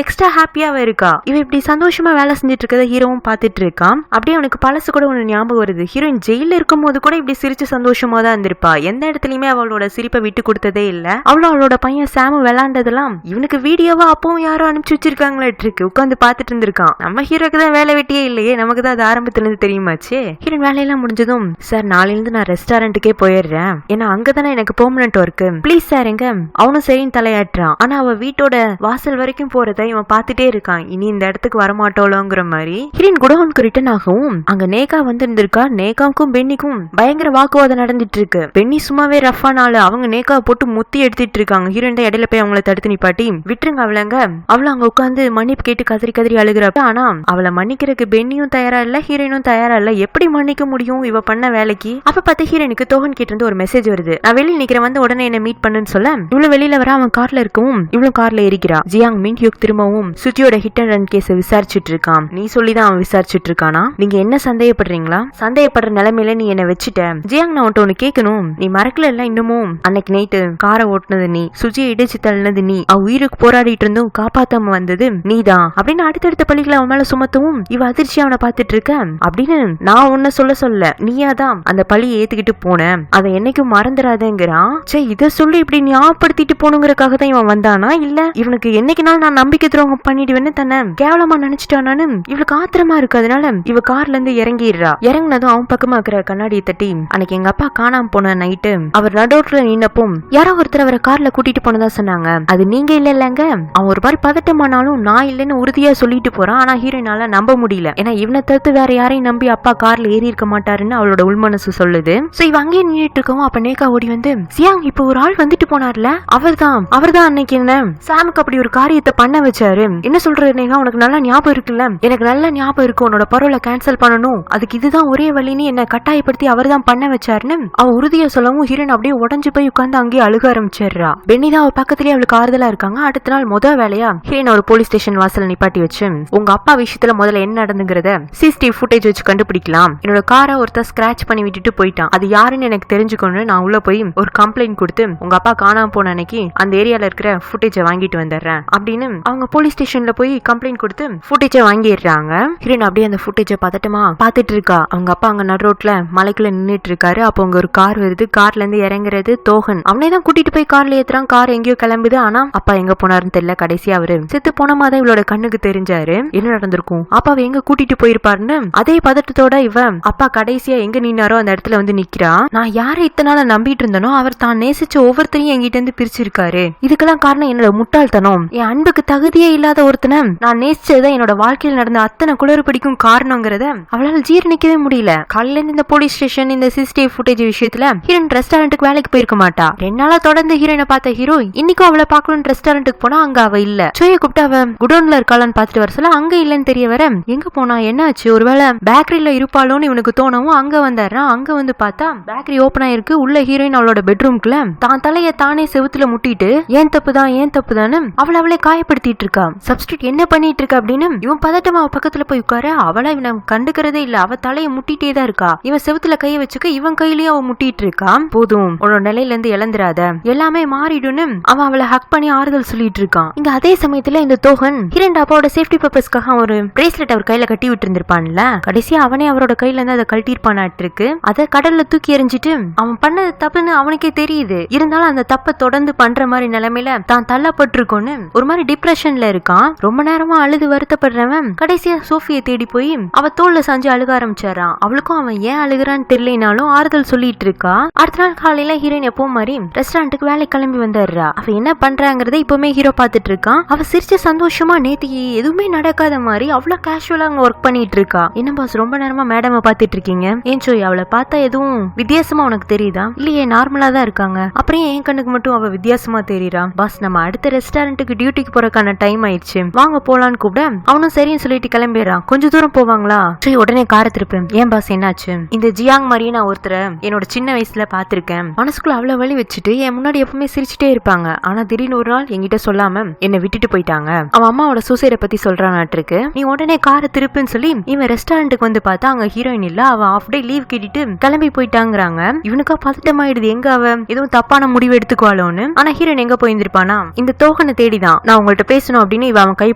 எக்ஸ்ட்ரா ஹாப்பியாவே இருக்கா. இவ இப்படி சந்தோஷமா வேலை செஞ்சுட்டு இருக்கத ஹீரோவும் பாத்துட்டு இருக்கான். அப்படியே அவனுக்கு பழசு கூட ஒண்ணு ஞாபகம் வருது. ஹீரோயின் ஜெயில இருக்கும் போது கூட இப்படி சிரிச்சு சந்தோஷமா தான் இருந்திருப்பா. எந்த இடத்துலயுமே அவளோட சிரிப்பை விட்டு கொடுத்ததே இல்ல. அவளோட பையன் சாமு விளையாண்டதெல்லாம் இவனுக்கு வீடியோவா அப்பவும் யாரும் அனுப்பிச்சு வச்சிருக்காங்களே இருக்கு, உட்காந்து பாத்துட்டு இருந்திருக்கான். நம்ம ஹீரோக்கு தான் வேலை வெட்டியே இல்லையே, நமக்கு தான் அது ஆரம்பத்துல இருந்து தெரியுமாச்சு. ஹீரோயின் வேலையெல்லாம் முடிஞ்சதும் சார் நாளைல இருந்து நான் ரெஸ்டாரண்ட்டுக்கே போயிடுறேன், ஏன்னா அங்கதானே எனக்கு பெர்மனன்ட் ஒர்க், ப்ளீஸ் சார் எங்க. அவனும் சரின்னு தலையாட்டுறான். ஆனா அவ வீட்டோட வாசல் வரைக்கும் போறத இவன் பாத்துட்டே இருக்கான். இனி இந்த இடத்துக்கு வரமாட்டோலோங்கிற மாதிரி ஹீரோயின் குடோனுக்கு ரிட்டர்ன் ஆகவும் அங்க நேகா வந்து இருந்திருக்கா. நேகாவுக்கும் பென்னிக்கும் பயங்கர வாக்குவாதம் நடந்துட்டு இருக்கு. பென்னி சும்மாவே ரஃபான ஆளு, அவங்க நேகாவை போட்டு முத்தி எடுத்துட்டு இருக்காங்க. ஹீரோயின் தான் இடையில போய் அவங்கள தடுத்து நிப்பாட்டி விட்டுருங்க அவளங்க. அவள அங்க உட்காந்து மன்னிப்பு கேட்டு கதறி கதறி அழுகிறப்ப, ஆனா அவளை மன்னிக்கிறதுக்கு பென்னியும் தயாரா இல்ல, ஹீரோயினும் தயாரா இல்ல. எப்படி மன்னிக்க முடியும் இவ பண்ண வேலைக்கு? அப்ப பார்த்து ஹீரோயினுக்கு தோகன் கிட்ட இருந்து ஒரு மெசேஜ் வருது. நான் வெளியில நிக்கிறேன், வந்து உடனே என்ன மீட் பண்ணுன்னு சொல்ல இவ்வளவு வெளியில வர அவன் கார்ல இருக்கவும் இவ்வளவு கார்ல ஏறிக்கிறா. ஜியாங் மின்ஹியூக் திரும்பவும் சுஜியோட ஹிட் அண்ட் ரன் கேஸ் விசாரிச்சுட்டு இருக்கான். நீ சொல்லிதான் அவன் விசாரிச்சுட்டு இருக்கானா? நீங்க என்ன சந்தேகப்படுறீங்களா? சந்தேகப்படுற நிலைமையில நீ என்ன வச்சுட்ட. ஜியாங், நான் உன்ட்ட ஒண்ணு கேட்கணும். நீ மறக்கல இல்ல இன்னமும்? அன்னைக்கு நைட்டு காரை ஓட்டுனது நீ, சுஜியை இடிச்சு தள்ளினது நீ, அவ உயிருக்கு போராடிட்டு இருந்தும் காப்பாத்தாம வந்தது நீதான் அப்படின்னு அடுத்தடுத்த பள்ளிகளை அவன் மேல சுமத்தவும் இவ அதிர்ச்சி அவனை பாத்துட்டு இருக்க. அப்படின்னு நான் உன்ன சொல்ல நீயாதான் அந்த பழியை ஏத்துக்கிட்டு போன, அதை என்னைக்கும் மறந்துடாதேங்கிறான். சே, இத சொல்லி இப்படி ஞாபகப்படுத்திட்டு போனுங்கிறக்காக தான் இவன் வந்தானா, இல்ல இவனுக்கு என்னைக்குனாலும் நான் நம்பிக்கை துரோகம் பண்ணிடுவேன்னு தன்னை கேவலமா நினைச்சிட்டானு இவளுக்கு ஆத்திரமா இருக்கு. அதனால இவ கார்ல இருந்து இறங்கிடுறா. இறங்கினதும் அவன் பக்கமா இருக்கிற கண்ணாடியை தட்டி, அன்னைக்கு எங்க அப்பா காணாம போன நைட்டு அவர் நடுரோட்ல நின்னப்பும் யாரோ ஒருத்தர் அவரை கார்ல கூட்டிட்டு போனதா சொன்னாங்க. அது நீங்க இல்லங்க. அவன் ஒரு மாதிரி பதட்டமானாலும் நான் இல்லன்னு உறுதியா சொல்லிட்டு போறான். ஆனா ஹீரோயினால நம்ப முடியல. ஏன்னா இவனை தவிர்த்து வேற யாரையும் நம்பி அப்பா கார்ல ஏறி இருக்க மாட்டாருன்னு அவளோட உள்மனசு சொல்லுது. சோ இவ அங்கேயே நின்னுட்டு இருக்கவும் அப்ப நேகா ஓடி வந்து, சியாங் இப்ப ஒரு ஆள் வந்துட்டு போனார்ல, அவர்தான் அன்னைக்கு என்ன சாமுக்கு அப்படி ஒரு காரியத்தை பண்ண வச்சாரு. என்ன சொல்றது நேகா, உனக்கு நல்லா ஞாபகம் இருக்குல்ல? எனக்கு நல்ல ஞாபகம் இருக்கு. உன்னோட பரோலை கேன்சல் பண்ணணும், அதுக்கு இதுதான் ஒரே வழின்னு என்ன கட்டாயப்படுத்தி அவர் தான் பண்ண வச்சாருன்னு அவ உறுதியா சொல்லவும் ஹீரோயின் அப்படியே உடஞ்சு போய் உட்கார்ந்து அங்கேயே அழுக ஆரம்பிச்சிடுறா. பென்னி தான் அவ பக்கத்துலயே அவளுக்கு ஆறுதலா இருக்காங்க. அடுத்த நாள் முதல் வேலையா ஹீரோயின் ஒரு போலீஸ் ஸ்டேஷன் வாசல் நிப்பாட்டி வச்சு, உங்க அப்பா விஷயத்துல முதல்ல என்ன நடந்துங்கிறத சிசிடிவி ஃபுட்டேஜ் வச்சு கண்டுபிடிக்கலாம். என்னோட காரை ஒருத்தர் ஸ்கிராச் பண்ணி விட்டுட்டு போயிட்டான், அது யாருன்னு எனக்கு தெரிஞ்சுக்கணும். நான் உள்ள போய் ஒரு கம்ப்ளைண்ட் கொடுத்து உங்க அப்பா காணாம போன அன்னைக்கு அந்த ஏரியால இருக்கிற ஃபுட்டேஜை வாங்கிட்டு வந்துடுறேன் அப்படின்னு அவங்க போலீஸ் ஸ்டேஷன்ல போய் கம்ப்ளைண்ட் கொடுத்து ஃபுட்டேஜை வாங்கிடுறாங்க. ஹீரோயின் அப்படியே அந்த ஃபுட்டேஜை பதட்டமா பாத்துட்டு இருக்கா. அவங்க அப்பா அங்க நடு ரோட்ல மலைக்குள்ள நின்னுட்டு இருக்காரு. அப்போ அங்க ஒரு கார் வருது. கார்ல இருந்து இறங்குறது தோகன். அவனே தான் கூட்டிட்டு போய் கார்ல ஏத்துறான். கார் எங்கேயோ கிளம்புது. ஆனா அப்பா எங்க போனாருன்னு தெரியல. கடைசியா அவரு செத்து போன மாதிரி இவளோட கண்ணுக்கு தெரிஞ்சாரு. என்ன நடந்திருக்கும், அப்பாவை எங்க கூட்டிட்டு போயிருப்பாருன்னு அதே பதட்டத்தோட இவ அப்பா கடைசியா எங்க நின்னாரோ அந்த இடத்துல வந்து நிக்கிறா. நான் யாரை இத்தனை நாள நம்பிட்டு இருந்தனோ அவர் தான் நேசிச்ச ஒவ்வொருத்தரையும் என்கிட்ட இருந்து பிரிச்சிருக்காரு. இதுக்கெல்லாம் காரணம் என்னோட முட்டாள்தனம். என் அன்புக்கு தகுதியே இல்லாத ஒருத்தனை நான் நேசிச்சதுதான் என்னோட வாழ்க்கையில் நடந்த அத்தனை குளறுபடிக்கும் காரணங்கிறத அவளால் ஜீரணிக்கவே முடியல. காலையில இந்த போலீஸ் ஸ்டேஷன் இந்த சிசிடிவி ஃபுட்டேஜ் விஷயத்துல ஹீரோயின் ரெஸ்டாரண்ட்டுக்கு வேலைக்கு போயிருக்க மாட்டா. 2 நாளா தொடர்ந்து ஹீரோயினை பார்த்த ஹீரோ இன்னைக்கும் அவளை பார்க்கணும்னு ரெஸ்டாரண்ட்டுக்கு போனா அங்க அவ இல்ல. சோயை கூப்பிட்டு அவ குடோன்ல இருக்காளான்னு பாத்துட்டு வர சொல்ல அங்க இல்லன்னு தெரிய வர, எங்க போனா என்னாச்சு, ஒருவேளை பேக்கரியில இருப்பாளோன்னு இவனுக்கு தோணவும் அங்க வந்தாரான். அங்க வந்து பார்த்தா பேக்கரி ஓபன் ஆயிருக்கு. உள்ள ஹீரோயின் அவளோட பெட்ரூம்குள்ள தான் தலைய தானே செவுத்துல முட்டிட்டு ஏன் தப்புதான்னு அவளை காயப்படுத்திட்டு இருக்கா. சப்ஸ்டியூட் என்ன பண்ணிட்டு இருக்கா அப்படின்னு இவன் பதட்டமா அவ பக்கத்துல போய் உட்கார. அவளை இவனை கண்டுக்கிறதே இல்ல. அவ தலைய முட்டிட்டே தான் இருக்கா. இவன் செவுத்துல கைய வச்சுக்க இவன் கையிலயும் அவ முட்டிட்டு இருக்கா. போதும், உன்னோட நிலையில இருந்து இழந்துராத, எல்லாமே மாறிடுன்னு அவன் அவளை ஹக் பண்ணி ஆறுதல் சொல்லிட்டு இருக்கான். இங்க அதே சமயத்துல இந்த தோகன் ஹீரோயின் அப்பாவோட சேஃப்டி பர்பஸ்க்காக ஒரு பிரேஸ்லெட் அவர் கையில கட்டி விட்டு இருந்திருப்பான்ல, கடைசியா அவனே அவரோட கையில இருந்து அதை கழட்டிருப்பானாட்டு இருக்கு. அதை கடல்ல தூக்கி எறிஞ்சிட்டு அவன் பண்ணது தப்புன்னு அவனுக்கே தெரியுது. இருந்தாலும் அந்த தப்பை தொடர்ந்து பண்ற மாதிரி நிலைமையில தான் தள்ளப்பட்டிருக்கோன்னு ஒரு மாதிரி டிப்ரெஷன்ல இருக்கான். ரொம்ப நேரமா அழுது வருத்தப்படுறவன் கடைசியா சோஃபியை தேடி போய் அவ தோல்ல சாஞ்சு அழுக ஆரம்பிச்சாரான். அவளுக்கும் அவன் ஏன் அழுகுறான்னு தெரியலனாலும் ஆறுதல் சொல்லிட்டு இருக்கா. அடுத்த நாள் காலையில ஹீரோயின் எப்பவும் மாதிரி ரெஸ்டாரண்ட்டுக்கு வேலை கிளம்பி வந்துடுறா. அவ என்ன பண்றாங்கறத இப்பவுமே ஹீரோ பாத்துட்டு இருக்கான். அவ சிரிச்ச சந்தோஷமா நேத்திக்கு எதுவுமே நடக்காத மாதிரி அவ்வளவு கேஷுவலா அங்க ஒர்க் பண்ணிட்டு இருக்கா. என்ன பாஸ், ரொம்ப நேரமா மேடம் பாத்துட்டு இருக்கீங்க, ஏன் சோய் அவளை பார்த்தா எதுவும் வித்தியாசமா உனக்கு தெரியுதா? இல்லையே, நார்மலா தான் இருக்காங்க. அப்புறம் என் கண்ணுக்கு மட்டும் அவ வித்தியாசமா தெரியுறா. பாஸ், நம்ம அடுத்த ரெஸ்டாரண்ட்டுக்கு டியூட்டிக்கு போறதுக்கான டைம் ஆயிடுச்சு, வாங்க போலான்னு கூப்பிட அவனும் சரின்னு சொல்லிட்டு கிளம்பிடுறான். கொஞ்சம் தூரம் போவாங்களா, சரி உடனே காரை திருப்பேன். ஏன் பாஸ் என்னாச்சு? இந்த ஜியாங் மாதிரியே நான் ஒருத்தரை என்னோட சின்ன வயசுல பாத்திருக்கேன். மனசுக்குள்ள அவ்வளவு வலி வச்சுட்டு என் முன்னாடி எப்பவுமே சிரிச்சுட்டே இருப்பாங்க. ஆனா திடீர்னு ஒரு நாள் என்கிட்ட சொல்லாம என்னை விட்டுட்டு போயிட்டாங்க. அவன் அம்மாவோட சூசைட பத்தி சொல்றானாட்டிருக்கு. நீ உடனே காரை திருப்புன்னு சொல்லி இவன் ரெஸ்டாரண்ட்டுக்கு வந்து பார்த்தா அங்க ஹீரோயின் இல்ல. அவ ஆஃப் டே லீவ் கேட்டிட்டு கிளம்பி போயிட்டாங்கிறாங்க. இவனுக்கா பதட்டமாயிடுது, எங்க அவ எதுவும் தப்பான முடிவு எடுத்துக்குவாளோன்னு. ஆனா ஹீரோயின் எங்க போயிருந்திருப்பானா, இந்த தோகனை தேடிதான். நான் உங்கள்ட்ட பேசணும் அப்படின்னு இவ அவன் கை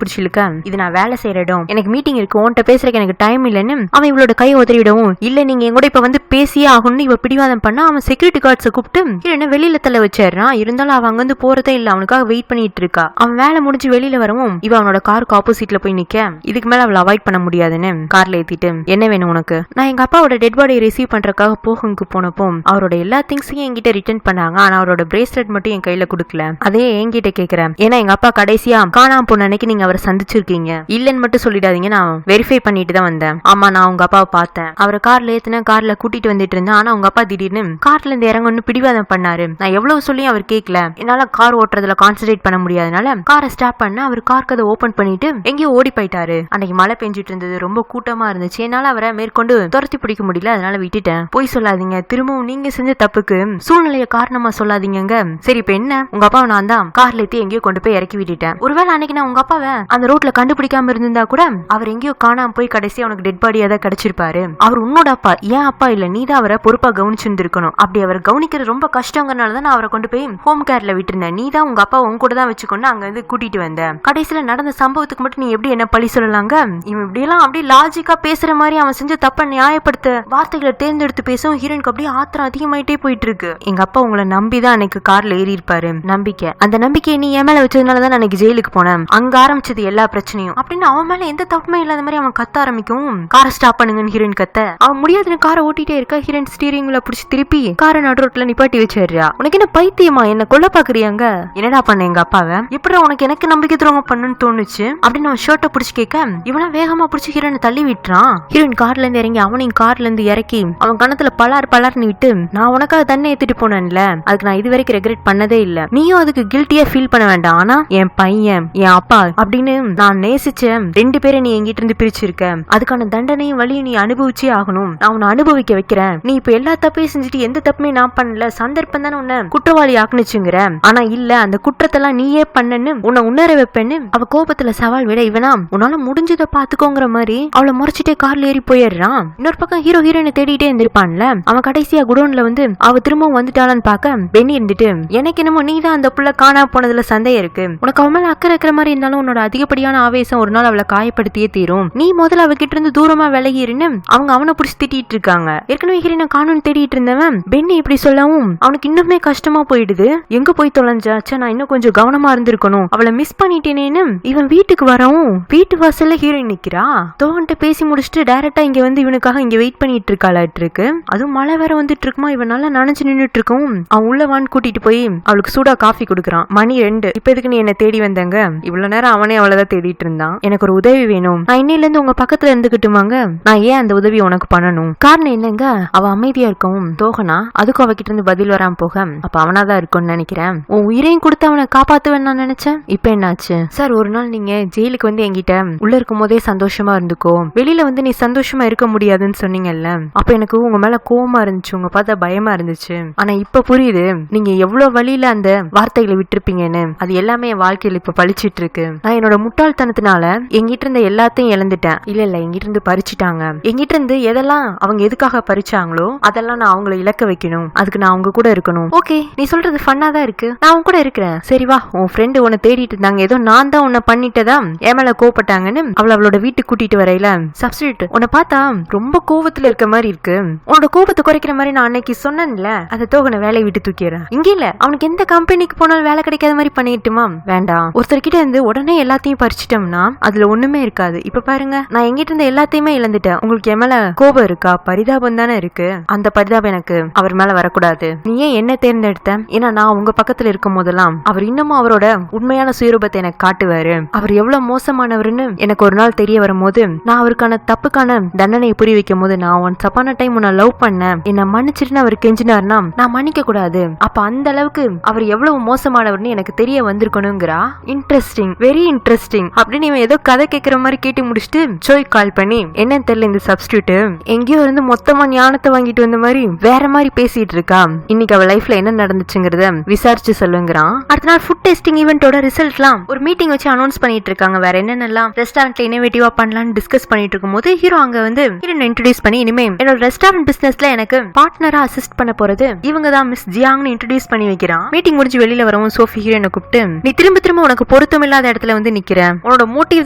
பிடிச்சிருக்க. இது நான் வேலை செய்யற இடம், எனக்கு மீட்டிங் இருக்கு, உன்கிட்ட பேசுறதுக்கு எனக்கு டைம் இல்லன்னு அவன் இவளோட கை உதறிவிடவும், இல்ல நீங்க எங்கூட இப்ப வந்து பேசியே ஆகணும்னு இவ பிடிவாதம் பண்ணா அவன் செக்யூரிட்டி கார்ட்ஸை கூப்பிட்டு ஹீரோயினை வெளியில தள்ள வச்சிடறான். இருந்தாலும் அவன் அங்க வந்து போறதே இல்ல, அவனுக்காக வெயிட் பண்ணிட்டு இருக்கா. அவன் வேலை முடிஞ்சு வெளியில வரவும் இவ அவனோட காருக்கு ஆப்போசிட்ல போய் நிக்க, இதுக்கு மேல அவளை அவாய்ட் பண்ண முடியாதுன்னு கார்ல ஏத்திட்டு, என்ன வேணும் உனக்கு? நான் எங்க அப்பாவோட டெட் பாடியை ரிசீவ் பண்றதுக்காக போகுங்க போனப்போ அவரோட எல்லா திங்ஸையும் என்கிட்ட ரிட்டர்ன் பண்ணாங்க. ஆனா அவரோட பிரேஸ்லெட் மட்டும் என் கையில கொடுக்கல. அதே என்கிட்ட கேக்குறேன். ஏன்னா எங்க அப்பா கடைசியா காணாம போன அன்னைக்கு நீங்க அவரை சந்திச்சிருக்கீங்க. இல்லன்னு மட்டும் சொல்லிடாதீங்க, நான் நான் வெரிஃபை பண்ணிட்டு தான் வந்தேன். ஆமா, நான் உங்க அப்பாவை பார்த்தேன். அவரை கார்ல ஏத்துன, கார்ல கூட்டிட்டு வந்துட்டு இருந்தேன். ஆனா உங்க அப்பா திடீர்னு கார்ல இருந்து இறங்கன்னு பிடிவாதம் பண்ணாரு. நான் எவ்வளவு சொல்லியும் அவர் கேட்கல. என்னால கார் ஓட்டுறதுல கான்சென்ட்ரேட் பண்ண முடியாதனால காரை ஸ்டாப் பண்ண அவர் கார் கதை ஓபன் பண்ணிட்டு எங்கேயோ ஓடி போயிட்டாரு. அன்னைக்கு மழை பெஞ்சிட்டு இருந்தது, ரொம்ப கூட்டமா இருந்துச்சு. என்னால அவரை மேற்கொண்டு துரத்தி பிடிக்க முடியல, அதனால விட்டுட்டேன். போய் சொல்லாதீங்க, திரும்பவும் நீங்க செஞ்ச தப்புக்கு சூழ்நிலைய காரணமா சொல்லாதீங்க. சரி, இப்ப என்ன? உங்க அப்பாவை நான் தான் கார்ல ஏத்தி எங்கேயோ கொண்டு போய் இறக்கி விட்டுட்டேன். ஒருவேளை அன்னைக்கு நான் உங்க அப்பாவை அந்த ரோட்ல கண்டுபிடிக்காம இருந்தா கூட அவர் எங்கேயோ காணாம போய் கடைசி அவனுக்கு டெட் பாடியா தான் கிடைச்சிருப்பாரு. அவர் உன்னோட அப்பா, ஏன் அப்பா இல்ல, நீ தான் அவரை பொறுப்பா கவனிச்சிருந்திருக்கணும். அப்படி அவர் கவனிக்கிறது ரொம்ப கஷ்டங்கிறனாலதான் நான் அவரை கொண்டு போய் ஹோம் கேர்ல விட்டுருந்தேன். நீ தான் உங்க அப்பா உங்க கூட தான் வச்சுக்கொண்டு அங்க இருந்து கூட்டிட்டு வந்த. கடைசியில நடந்த சம்பவத்துக்கு மட்டும் நீ எப்படி என்ன பழி சொல்லலாங்க? இவன் இப்படி எல்லாம் அப்படியே லாஜிக்கா பேசுற மாதிரி அவன் செஞ்ச தப்ப நியாயப்படுத்த வார்த்தைகளை தேர்ந்தெடுத்து பேசும். ஹீரோனுக்கு அப்படியே ஆத்திரம் அதிகமாயிட்டே போயிட்டு இருக்கு. எங்க அப்பா உங்களை நம்பிதான் அன்னைக்கு கார்ல ஏறி இருப்பாரு. நம்பிக்கை, அந்த நம்பிக்கையை நீ என் மேல வச்சதுனாலதான் அன்னைக்கு ஜெயிலுக்கு போனேன். அங்க ஆரம்பிச்சது எல்லா பிரச்சனையும் அப்படின்னு அவன் மேல எந்த தப்புமே இல்லாத மாதிரி அவன் கத்த ஆரம்பிக்கும். காரை ஸ்டாப் பண்ணுங்கன்னு ஹீரோயின் கத்த, அவன் முடியாதுன்னு காரை ஓட்டிட்டே இருக்க. ஹீரோயின் ஸ்டீரிங்ல புடிச்சு திருப்பி காரை நடு ரோட்ல நிப்பாட்டி வச்சிடுறா. உனக்கு என்ன பைத்தியமா, என்ன கொல்ல பாக்குறியாங்க? என்னடா பண்ண எங்க அப்பாவை? எப்படி உனக்கு எனக்கு நம்பிக்கை துரோகம் பண்ணுன்னு தோணுச்சு அப்படின்னு அவன் ஷர்ட்டை புடிச்சு கேட்க, இவனா வேகமா புடிச்சு ஹீரோயினை தள்ளி விட்டுறான். ஹீரோயின் கார்ல இருந்து இறங்கி அவனையும் கார்ல இருந்து இறக்கி அவன் கணத்துல பலார்னு விட்டு, நான் உனக்காக தண்ணி ஏத்திட்டு போனேன்ல, அதுக்கு நான் இது வரைக்கும் ரெக்ரெட் பண்ணதே இல்ல. நீயும் அதுக்கு கில்ட்டியா ஃபீல் பண்ண வேண்டாம். ஆனா என் பையன், என் அப்பா அப்படின்னு நான் நேசிச்ச 2 பேரை நீ எங்கிட்ட இருந்து பிரிச்சிருக்க. அதுக்கான தண்டனையும் வழியும் நீ அனுபவிச்சே ஆகணும். நான் உன்னை அனுபவிக்க வைக்கிறேன். நீ இப்ப எல்லா தப்பையும் செஞ்சுட்டு எந்த தப்புமே நான் பண்ணல, சந்தர்ப்பம் தானே உன்னை குற்றவாளி ஆக்குனுச்சுங்கிற. ஆனா இல்ல, அந்த குற்றத்தெல்லாம் நீயே பண்ணன்னு உன்னை உணர வைப்பேன்னு அவ கோபத்துல சவால் விட, இவனா உன்னால முடிஞ்சதை பாத்துக்கோங்கிற மாதிரி அவளை முறைச்சிட்டே கார்ல ஏறி போயிடுறான். இன்னொரு பக்கம் ஹீரோயினை தேடிட்டே இருந்திருப்பான்ல, அவன் கடைசியா குடோன்ல வந்து அவ திரும்பவும் வந்துட்டாளான்னு பாக்க பென்னி இருந்துட்டு, எனக்கு என்னமோ நீ தான் அந்த புள்ள காணா போனதுல சந்தேகம் இருக்கு. உனக்கு அவன் மேல அக்கறை இருக்கிற மாதிரி இருந்தாலும் உன்னோட அதிகப்படியான ஆவேசம் ஒரு நாள் அவளை காயப்படுத்தியே தீரும். நீ முதல்ல அவகிட்ட இருந்து தூரமா விலகிருன்னு அவங்க அவனை புடிச்சு திட்டிட்டு இருக்காங்க. ஏற்கனவே ஹீரோயினை காணும்னு தேடிட்டு இருந்தவன் பென்னி இப்படி சொல்லவும் அவனுக்கு இன்னுமே கஷ்டமா போயிடுது. எங்க போய் தொலைஞ்சாச்சா, நான் இன்னும் கொஞ்சம் கவனமா இருந்திருக்கணும், அவளை மிஸ் பண்ணிட்டேனேன்னு இவன் வீட்டுக்கு வரவும் வீட்டு வாசல்ல ஹீரோயின் நிக்கிறா. தோவன்ட்ட பேசி முடிச்சுட்டு டைரக்டா இங்க வந்து இவனுக்காக இங்க வெயிட் பண்ணிட்டு இருக்காளாட்டு இருக்கு. அதுவும் மழை வேற வந்துட்டு இருக்குமா, இவன் நல்லா நனைஞ்சு நின்னுட்டு இருக்கவும் அவன் உள்ள வான்னு கூட்டிட்டு போய் அவளுக்கு சூடா காஃபி குடுக்கறான். மணி 2. இப்ப எதுக்கு நீ என்ன தேடி வந்தங்க? இவ்வளவு நேரம் அவனே அவளதான் தேடிட்டு இருந்தான். எனக்கு ஒரு உதவி வேணும், நான் இன்னையில இருந்து உங்க பக்கத்துல இருந்துகிட்டுமாங்க. நான் ஏன் அந்த உதவி உனக்கு பண்ணணும்? காரணம் என்னங்க? அவ அமைதியா இருக்கவும் தோகனா அதுக்கும் அவகிட்ட இருந்து பதில் வராம போக, அப்ப அவனாதான் இருக்கும்னு நினைக்கிறேன். உன் உயிரையும் கொடுத்து அவனை காப்பாத்துவேன்னு நான் நினைச்சேன். இப்ப என்னாச்சு சார்? ஒரு நாள் நீங்க ஜெயிலுக்கு வந்து என்கிட்ட உள்ள இருக்கும் போதே சந்தோஷமா இருந்துக்கோ, வெளியில வந்து நீ சந்தோஷமா இருக்க முடியாதுன்னு சொன்னீங்கல்ல, அப்ப எனக்கு உங்க மேல கோவமா இருந்துச்சு, உங்க பார்த்தா பயமா இருந்துச்சு. ஆனா இப்ப புரியுது நீங்க எவ்வளவு வழியில அந்த வார்த்தைகளை விட்டுருப்பீங்கன்னு. அது எல்லாமே என் வாழ்க்கையில இப்ப பழிச்சிட்டு இருக்கு. நான் என்னோட முட்டாள்தனத்தினால எங்கிட்ட இருந்த எல்லாத்தையும் இழந்துட்டேன். இல்ல எங்கிட்ட இருந்து பறிச்சுட்டாங்க. எங்கிட்ட இருந்து எதெல்லாம் அவங்க எதுக்காக பறிச்சாங்களோ அதெல்லாம் நான் அவங்களை இழக்க வைக்கணும். அதுக்கு நான் அவங்க கூட இருக்கணும். ஓகே, நீ சொல்றது ஃபன்னா தான் இருக்கு, நான் அவங்க கூட இருக்கிறேன். சரி வா, உன் ஃப்ரெண்டு உன்னை தேடிட்டு இருந்தாங்க, ஏதோ நான் தான் உன்னை பண்ணிட்டதா என் மேல கோவப்பட்டாங்கன்னு அவளோட வீட்டுக்கு கூட்டிட்டு வரையில, சப்ஸ்டிட்யூட் உன்னை பார்த்தா ரொம்ப கோவத்துல இருக்க மாதிரி இருக்கு, உன்னோட கோபத்தை குறைக்கிற மாதிரி நான் அன்னைக்கு சொன்னேன்ல, அதை தோகனை வேலையை விட்டு தூக்கிறேன். இங்க இல்ல, அவனுக்கு எந்த கம்பெனிக்கு போனாலும் வேலை கிடைக்காத மாதிரி பண்ணிட்டுமா? வேண்டாம். ஒருத்தர்கிட்ட இருந்து உடனே எல்லாத்தையும் பறிச்சிட்டோம்னா அதுல ஒண்ணுமே இருக்காது. இப்ப பாருங்க, நான் எங்கிட்ட இருந்த எல்லாத்தையுமே இழந்துட்டேன். உங்களுக்கு என் மேல கோபம் இருக்கா? பரிதாபம் தானே இருக்கு. அந்த பரிதாபம் எனக்கு அவர் மேல வரக்கூடாது. நீ ஏன் என்ன தேர்ந்தெடுத்த? ஏன்னா நான் உங்க பக்கத்துல இருக்கும் போதெல்லாம் அவர் இன்னமும் அவரோட உண்மையான சுயரூபத்தை எனக்கு காட்டுவாரு. அவர் எவ்வளவு மோசமானவர்னு எனக்கு ஒரு நாள் தெரிய வரும்போது நான் அவருக்கான தப்புக்கான தண்டனையை புரிய வைக்கும் போது, நான் ஒன்ஸ் அப்பான டைம் உன்னை லவ் பண்ணேன், என்ன மன்னிச்சிட்டு அவர் கெஞ்சினார்னா நான் மன்னிக்க கூடாது. அப்ப அந்த அளவுக்கு அவர் எவ்வளவு மோசமானவர்னு எனக்கு தெரிய வந்திருக்கணுங்கிறா. இன்ட்ரெஸ்டிங், வெரி இன்ட்ரெஸ்டிங் அப்படின்னு இவன் ஏதோ கதை கேட்கிற மாதிரி கேட்டு முடிச்சுட்டு ஜோய் கால் பண்ணி, என்னன்னு தெரியல இந்த சப்ஸ்டிட்யூட் எங்கேயோ இருந்து மொத்தமா ஞானத்தை வாங்கிட்டு வந்த மாதிரி வேற மாதிரி பேசிட்டு இருக்கா. இன்னைக்கு அவ லைஃப்ல என்ன நடந்துச்சுங்கிறத விசாரிச்சு சொல்லுங்கிறான். அடுத்த நாள் ஃபுட் டெஸ்டிங் ஈவென்ட்டோட ரிசல்ட்லாம் ஒரு மீட்டிங் வச்சு அனௌன்ஸ் பண்ணிட்டு இருக்காங்க. வேற என்னென்னலாம் ரெஸ்டாரண்ட்ல இனோவேட்டிவா பண்ணலாம்னு டிஸ்கஸ் பண்ணிட்டு இருக்கும்போது ஹீரோ அங்க வந்து ஹீரோனை இன்ட்ரோடியூஸ் பண்ணி, இனிமே என்னோட ரெஸ்டாரண்ட் பிசினஸ்ல எனக்கு பார்ட்னரா அசிஸ்ட் பண்ண போறது இவங்க தான் மிஸ் ஜியாங்னு இன்ட்ரோடியூஸ் பண்ணி வைக்கிறான். மீட்டிங் முடிஞ்சு வெளியில வரவும் சோஃபி ஹீரோனை கூப்பிட்டு, நீ திரும்ப உனக்கு பொருத்தம் இல்லாத இடத்துல வந்து நிக்கிற, உன்னோட மோட்டிவ்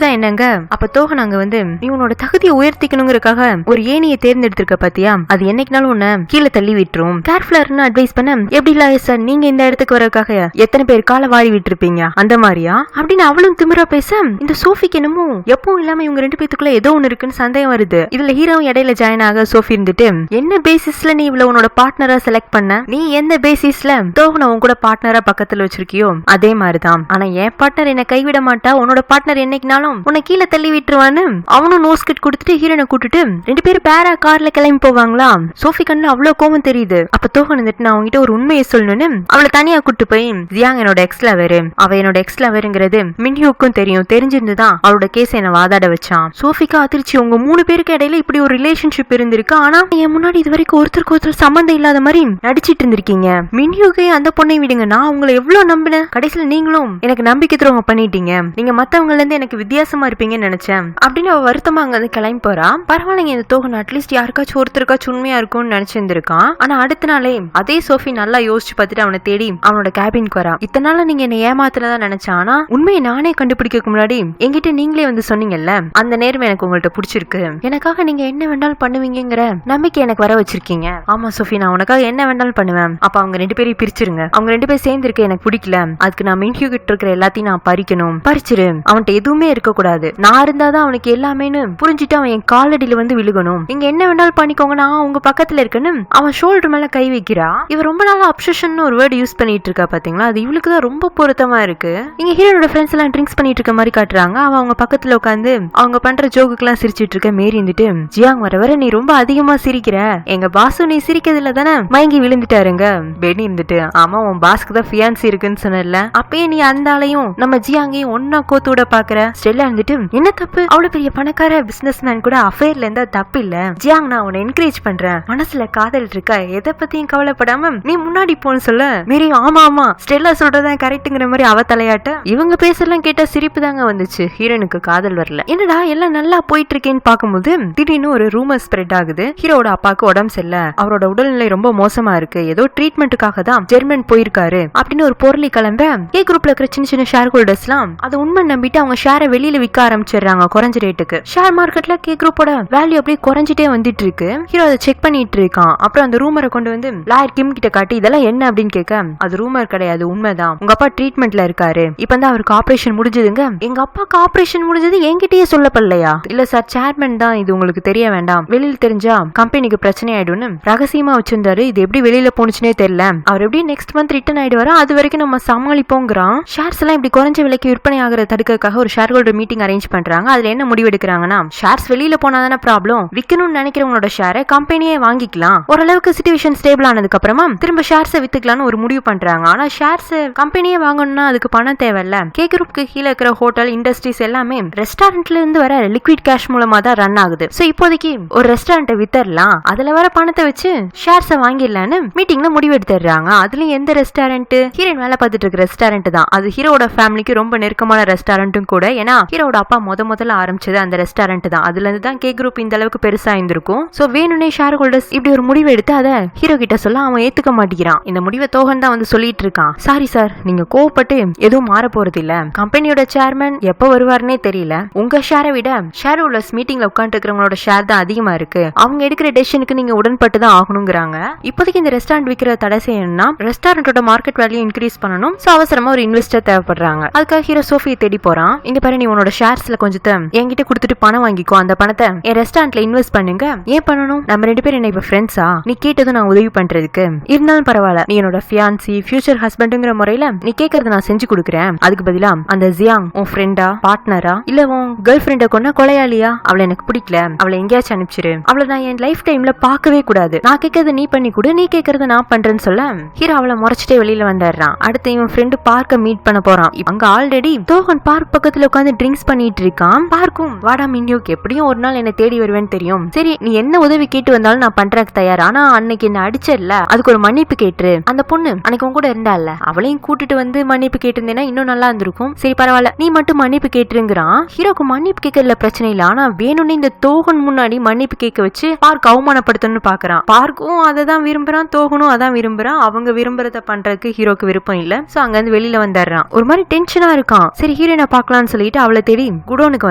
தான் என்னங்க? அப்ப தோகன் அங்க வந்து, நீ உன்னோட தகுதியை உயர்த்திக்கணுங்கிறதுக்காக ஒரு ஏணியை தேர்ந்தெடுத்திருக்க பாத்தியா, அது என்னைக்குனாலும் உன்னை கீழே தள்ளி விட்டுரும். கேர்ஃபுல்லா இருந்து அட்வைஸ் பண்ண, எப்படி இல்ல சார், நீங்க இந்த இடத்துக்கு வரக்காக எத்தனை பேர் காலை வாரி விட்டுருப்பீங்க அந்த மாதிரியா அப்படின்னு அவளும் திமிரா பேச, இந்த சோஃபிக்கு என்னமோ எப்பவும் இல்லாம இவங்க 2 பேத்துக்குள்ள ஏதோ ஒண்ணு இருக்குன்னு சந்தேகம் வருது. இதுல ஹீரோவும் இடையில ஜாயின் ஆக சோஃபி இருந்துட்டு, என்ன பேசிஸ்ல நீ இவ்வளவு உன்னோட பார்ட்னரா செலக்ட் பண்ண? நீ எந்த பேசிஸ்ல தோகனை உன் கூட பார்ட்னரா பக்கத்துல வச்சிருக்கியோ அதே மாதிரிதான். ஆனா என் பார்ட்னர் என்ன கைவிட மாட்டா, உன்னோட பார்ட்னர் என்னைக்குனாலும் உன்னை கீழே தள்ளி விட்டுருவான்னு அவனும் நோஸ் கட் கொடுத்துட்டு ஹீரோனை கூட்டிட்டு 2 பேரும் பேரா கார்ல கிளம்பி போவாங்களா. சோஃபி கண்ணுல அவ்வளவு கோவம் தெரியுது. அப்ப தோகன் வந்துட்டு நான் அவங்ககிட்ட ஒரு உண்மையை சொல்லணும்னு அவளை தனியா கூட்டு போய் ஜியாங் என்னோட எக்ஸ் லவர், அவ என்னோட எக்ஸ் லவருங்கிறது மின்ஹியூக்கும் தெரியும், தெரிஞ்சிருந்துதான் அவளோட கேஸ் என்ன வாதாட வச்சான். சோஃபிக்கு அதிர்ச்சி, உங்க 3 பேருக்கு இடையில இப்படி ஒரு ரிலேஷன்ஷிப் இருந்திருக்கு, ஆனா என் முன்னாடி இது வரைக்கும் ஒருத்தருக்கு ஒருத்தர் சம்பந்தம் இல்லாத மாதிரி நடிச்சிட்டு இருந்திருக்கீங்க. மின்ஹியூக்கே அந்த பொண்ணை விடுங்க, நான் உங்களை எவ்வளவு நம்பினேன், கடைசியில நீங்களும் எனக்கு நம்பிக்கை துரோகம் பண்ணிட்டீங்க, நீங்க மத்தவங்கல இருந்து எனக்கு வித்தியாசமா இருப்பீங்கன்னு நினைச்சேன் அப்படின்னு அவ வருத்தமா அங்க வந்து கிளம்பி போறா. பரவாயில்லைங்க, இந்த தோகன் அட்லீஸ்ட் யாருக்காச்சும் ஒருத்தருக்காச்சும் உண்மையா இருக்கும்னு நினைச்சிருந்திருக்கான். ஆனா அடுத்த நாளே அதே சோஃபி நல்லா யோசிச்சு பார்த்துட்டு அவனை தேடி அவனோட கேபினுக்கு வரா. இத்தனை நாள நீங்க என்ன ஏமாத்துறதா நினைச்சான், ஆனா உண்மையை நானே கண்டுபிடிக்க முன்னாடி என்கிட்ட நீங்களே வந்து சொன்னீங்கல்ல, அந்த நேரம் எனக்கு உங்கள்ட்ட பிடிச்சிருக்கு, எனக்காக நீங்க என்ன வேண்டாலும் பண்ணுவீங்கிற நம்பிக்கை எனக்கு வர வச்சிருக்கீங்க. ஆமா சோஃபி, நான் உனக்காக என்ன வேண்டாலும் பண்ணுவேன். அப்ப அவங்க 2 பேரையும் பிரிச்சிருங்க, அவங்க 2 பேரும் சேர்ந்து இருக்க எனக்கு பிடிக்கல, அதுக்கு நான் மின்ஹியூ கிட்ட இருக்கிற எல்லாத்தையும் நான் பறிக்கணும், பறிச்சிரு, அவன்கிட்ட எதுவுமே இருக்க கூடாது, நான் இருந்தாதான் அவனுக்கு எல்லாமேன்னு புரிஞ்சுட்டு அவன் என் காலடியில வந்து விழுகணும், நீங்க என்ன வேண்டாலும் பண்ணிக்கோங்க, நான் உங்க பக்கத்துல இருக்கேன்னு அவன் ஷோல்டர் மேல கை வைக்கிறா. இவ ரொம்ப நாளா அப்சஷன் ஒரு வேர்டு யூஸ் பண்ணிட்டு இருக்கா பாத்தீங்களா, அது இவளுக்கு தான் ரொம்ப பொருத்தமா இருக்கு. இங்க ஹீரோட ஃப்ரெண்ட்ஸ் எல்லாம் ட்ரிங்க்ஸ் பண்ணிட்டு இருக்க மாதிரி காட்டுறாங்க. அவ அவங்க பக்கத்துல உட்காந்து அவங்க பண்ற ஜோக்குக்கு எல்லாம் சிரிச்சிட்டு இருக்க. மேரி இருந்துட்டு, ஜியாங் வர வர நீ ரொம்ப அதிகமா சிரிக்கிற, எங்க பாசு நீ சிரிக்கிறதுல தானே மயங்கி விழுந்துட்டாருங்க. பெனி இருந்துட்டு, ஆமா உன் பாஸ்க்கு தான் ஃபியான்சி இருக்குன்னு சொன்னல, அப்பயே நீ அந்த ஆளையும் நம்ம ஜியாங்கையும் ஒன்னா கோத்து விட பாக்குற. ஸ்டெல்லா இருந்துட்டு, என்ன தப்பு, அவ்வளவு பெரிய பணக்கார பிசினஸ் மேன் கூட அஃபேர்ல இருந்தா தப்பு இல்ல ஜியாங், நான் உன்னை என்கரேஜ் பண்றேன், மனசுல காதல் இருக்கா, எதை பத்தியும் கவலைப்படாம நீ முன்னாடி போன்னு சொல்ல. மேரி ஆமா ஆமா ஸ்டெல்லா சொல்றதான் கரெக்ட்ங்கிற மாதிரி அவ தலையாட்ட. இவங்க பேசலாம் கேட்டா சிரிப்பு தாங்க வந்துச்சு, ஹீரோனுக்கு காதல் வரல. என்னடா எல்லாம் நல்லா போயிட்டு இருக்கேன்னு பாக்கும்போது திடீர்னு ஒரு ரூமர் ஸ்ப்ரெட் ஆகுது. ஹீரோட அப்பாவுக்கு உடம்பு சரியில்லை, அவரோட உடல்நிலை ரொம்ப மோசமா இருக்கு, ஏதோ ட்ரீட்மெண்ட்டுக்காக தான் ஜெர்மன் போயிருக்காரு அப்படின்னு ஒரு பொருளை கிளம்ப கே குரூப்ல இருக்கிற சின்ன சின்ன ஷேர் ஹோல்டர்ஸ் எல்லாம் அது உண்மை நம்பிட்டு அவங்க ஷேரை வெளியில விற்க ஆரம்பிச்சிடுறாங்க குறைஞ்ச ரேட்டுக்கு. ஷேர் மார்க்கெட்ல கே குரூப்போட வேல்யூ அப்படியே குறைஞ்சிட்டே வந்துட்டு இருக்கு. ஹீரோ அதை செக் பண்ணிட்டு இருக்கான். அப்புறம் அந்த ரூமரை கொண்டு வந்து லாயர் கிம் கிட்ட காட்டி இதெல்லாம் என்ன அப்படின்னு கேட்க, அது ரூமர் கிடையாது, உண்மைதான், உங்க அப்பா ட்ரீட்மெண்ட்ல இருக்காரு, இப்பதான் அவருக்கு ஆபரேஷன் முடிஞ்சதுங்க. எங்க அப்பாக்கு ஆபரேஷன் முடிஞ்சது என்கிட்டயே சொல்லப்படலையா? இல்ல சார், சேர்மன் தான், இது உங்களுக்கு தெரிய வேண்டாம், வெளியில தெரிஞ்சா கம்பெனிக்கு பிரச்சனை ஆயிடும்னு ரகசியமா வச்சிருந்தாரு, இது எப்படி வெளியில போனுச்சுனே தெரியல, அவர் எப்படி நெக்ஸ்ட் மந்த் ரிட்டர்ன் ஆயிடுவாரா, அது வரைக்கும் நம்ம சமாளிப்போங்கிறான். ஷேர்ஸ் எல்லாம் இப்படி குறைஞ்ச விலைக்கு விற்பனை ஆகிறத தடுக்கிறதுக்காக ஒரு ஷேர் ஹோல்டர் மீட்டிங் அரேஞ்ச் பண்றாங்க. அதுல என்ன முடிவு எடுக்கிறாங்கன்னா, ஷேர்ஸ் வெளியில போனாதானே ப்ராப்ளம், விற்கணும்னு நினைக்கிறவங்களோட ஷேரை கம்பெனியே வாங்கிக்கலாம், ஓரளவுக்கு சிச்சுவேஷன் ஸ்டேபிள் ஆனதுக்கு அப்புறமா திரும்ப ஷேர்ஸை வித்துக்கலாம்னு ஒரு முடிவு பண்றாங்க. ஆனா ஷேர்ஸ் கம்பெனியே வாங்கணும்னா அதுக்கு பணம் தேவையில்ல. கே குரூப்க்கு கீழே இருக்கிற ஹோட்டல் இண்டஸ்ட்ரீஸ் எல்லாமே ரெஸ்டாரண்ட்ல இருந்து வர லிக்விட் கேஷ் மூலமா தான் ரன் ஆகுது. சோ இப்போதைக்கு ஒரு ரெஸ்டாரண்ட்டை வித்தரலாம், அதுல வர பணத்தை வச்சு ஷேர்ஸை வாங்கிடலான்னு மீட்டிங்ல முடிவு எடுத்துறாங்க. அதுலயும் எந்த ரெஸ்டாரண்ட், ஹீரோயின் வேலை பார்த்துட்டு இருக்க ரெஸ்டாரண்ட் தான். அது ஹீரோட ஃபேமிலிக்கு ரொம்ப நெருக்கமான ரெஸ்டாரண்ட்டும் கூட. ஏன்னா ஹீரோட அப்பா முதல்ல ஆரம்பிச்சது அந்த ரெஸ்டாரண்ட் தான். அதுல இருந்து தான் கே குரூப் இந்த அளவுக்கு பெருசா இருந்திருக்கும். சோ வேணும்னே ஷேர் ஹோல்டர்ஸ் இப்படி ஒரு முடிவு எடுத்து அதை ஹீரோ கிட்ட சொல்ல அவன் ஏத்துக்க மாட்டேங்கிறான். இந்த முடிவை தோகன் தான் வந்து சொல்லிட்டு இருக்கான். சாரி சார், நீங்க கோவப்பட்டு எதுவும் மாற போறது இல்ல, கம்பெனியோட சேர்மன் எப்ப வருவாருன்னே தெரியல, உங்க ஷேரை விட ஷேர் ஹோல்டர்ஸ் மீட்டிங்ல உட்கார்ந்து இருக்கிறவங்களோட ஷேர் தான் அதிகமா இருக்கு, அவங்க எடுக்கிற டெசிஷனுக்கு நீங்க உடன்பட்டு தான் ஆகணுங்கிறாங்க. இப்போதைக்கு இந்த ரெஸ்டாரண்ட் விற்கிற தடை செய்யணும்னா ரெஸ்டாரண்டோட மார்க்கெட் வேல்யூ இன்க்ரீஸ் பண்ணணும். சோ அவசரமா ஒரு இன்வெஸ்டர் தேவைப்படுறாங்க. அதுக்காக ஹீரோ சோஃபியை தேடி போறான். இங்க பாரு, நீ உன்னோட ஷேர்ஸ்ல கொஞ்சத்தை என்கிட்ட கொடுத்துட்டு பணம் வாங்கிக்கோ, அந்த பணத்தை என் ரெஸ்டாரண்ட்ல இன்வெஸ்ட் பண்ணுங்க. ஏன் பண்ணணும், நம்ம 2 பேரும் என்ன இப்ப ஃப்ரெண்ட்ஸா, நீ கேட்டதும் நான் உதவி பண்றதுக்கு, இருந்தாலும் பரவாயில்ல, நீ என்னோட ஃபியான்சி ஃபியூச்சர் ஹஸ்பண்ட்ங்கிற முறையில நீ கேட்கறத நான் செஞ்சு கொடுக்குறேன். அதுக்கு பதிலா அந்த ஜியாங் உன் ஃப்ரெண்டா, பார்ட்னரா, இல்ல உன் கேர்ள் ஃப்ரெண்ட கொண்டா கொலையாளியா, அவளை எனக்கு பிடிக்கல, அவளை எங்கேயாச்சும் அனுப்பிச்சிரு, அவளை நான் என் லைஃப் டைம்ல பார்க்கவே கூடாது, நான் கேட்கறத நீ பண்ணி கொடு, நீ கேட்கறத நான் பண்றேன்னு சொல்ல ஹீரோ அவளை முறைச்சிட்டே வெளியில வந்துடுறான். அடுத்து இவன் ஃப்ரெண்டு பார்க்க மீட் பண்ண போறான். அங்க ஆல்ரெடி தோகன் பார்க் பக்கத்துல உட்காந்து ட்ரிங்க்ஸ் பண்ணிட்டு இருக்கான். பார்க்கும் வாடா மின்யூக்கு, எப்படியும் ஒரு நாள் என்ன தேடி வருவேன்னு தெரியும், சரி நீ என்ன உதவி கேட்டு வந்தாலும் நான் பண்றதுக்கு தயார், ஆனா அன்னைக்கு என்ன அடிச்சல அதுக்கு ஒரு மன்னிப்பு கேட்டுரு, அந்த பொண்ணு அன்னைக்கு உன் கூட இருந்தால அவளையும் கூட்டிட்டு வந்து மன்னிப்பு கேட்டிருந்தேன்னா இன்னும் நல்லா இருந்திருக்கும், சரி பரவாயில்ல நீ மட்டும் மன்னிப்பு கேட்டுருங்கிறான். ஹீரோக்கு மன்னிப்பு கேட்கறதுல பிரச்சனை இல்ல, ஆனா வேணும்னு இந்த தோகன் முன்னாடி மன்னிப்பு கேட்க வச்சு பார்க் அவமானப்படுத்தணும்னு பாக்குறான். பார்க்கும் அதை தான் விரும்புறான், தோகனும் அதான் விரும்புறான். அவங்க விரும்புறத பண்றதுக்கு ஹீரோக்கு விருப்பம் இல்ல. சோ அங்க இருந்து வெளியில வந்துடுறான். ஒரு மாதிரி டென்ஷனா இருக்கான். சரி ஹீரோயினை பாக்கலாம்னு சொல்லிட்டு அவளை தேடி குடோனுக்கு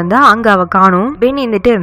வந்தா அங்க அவ காணும். பெனி இருந்துட்டு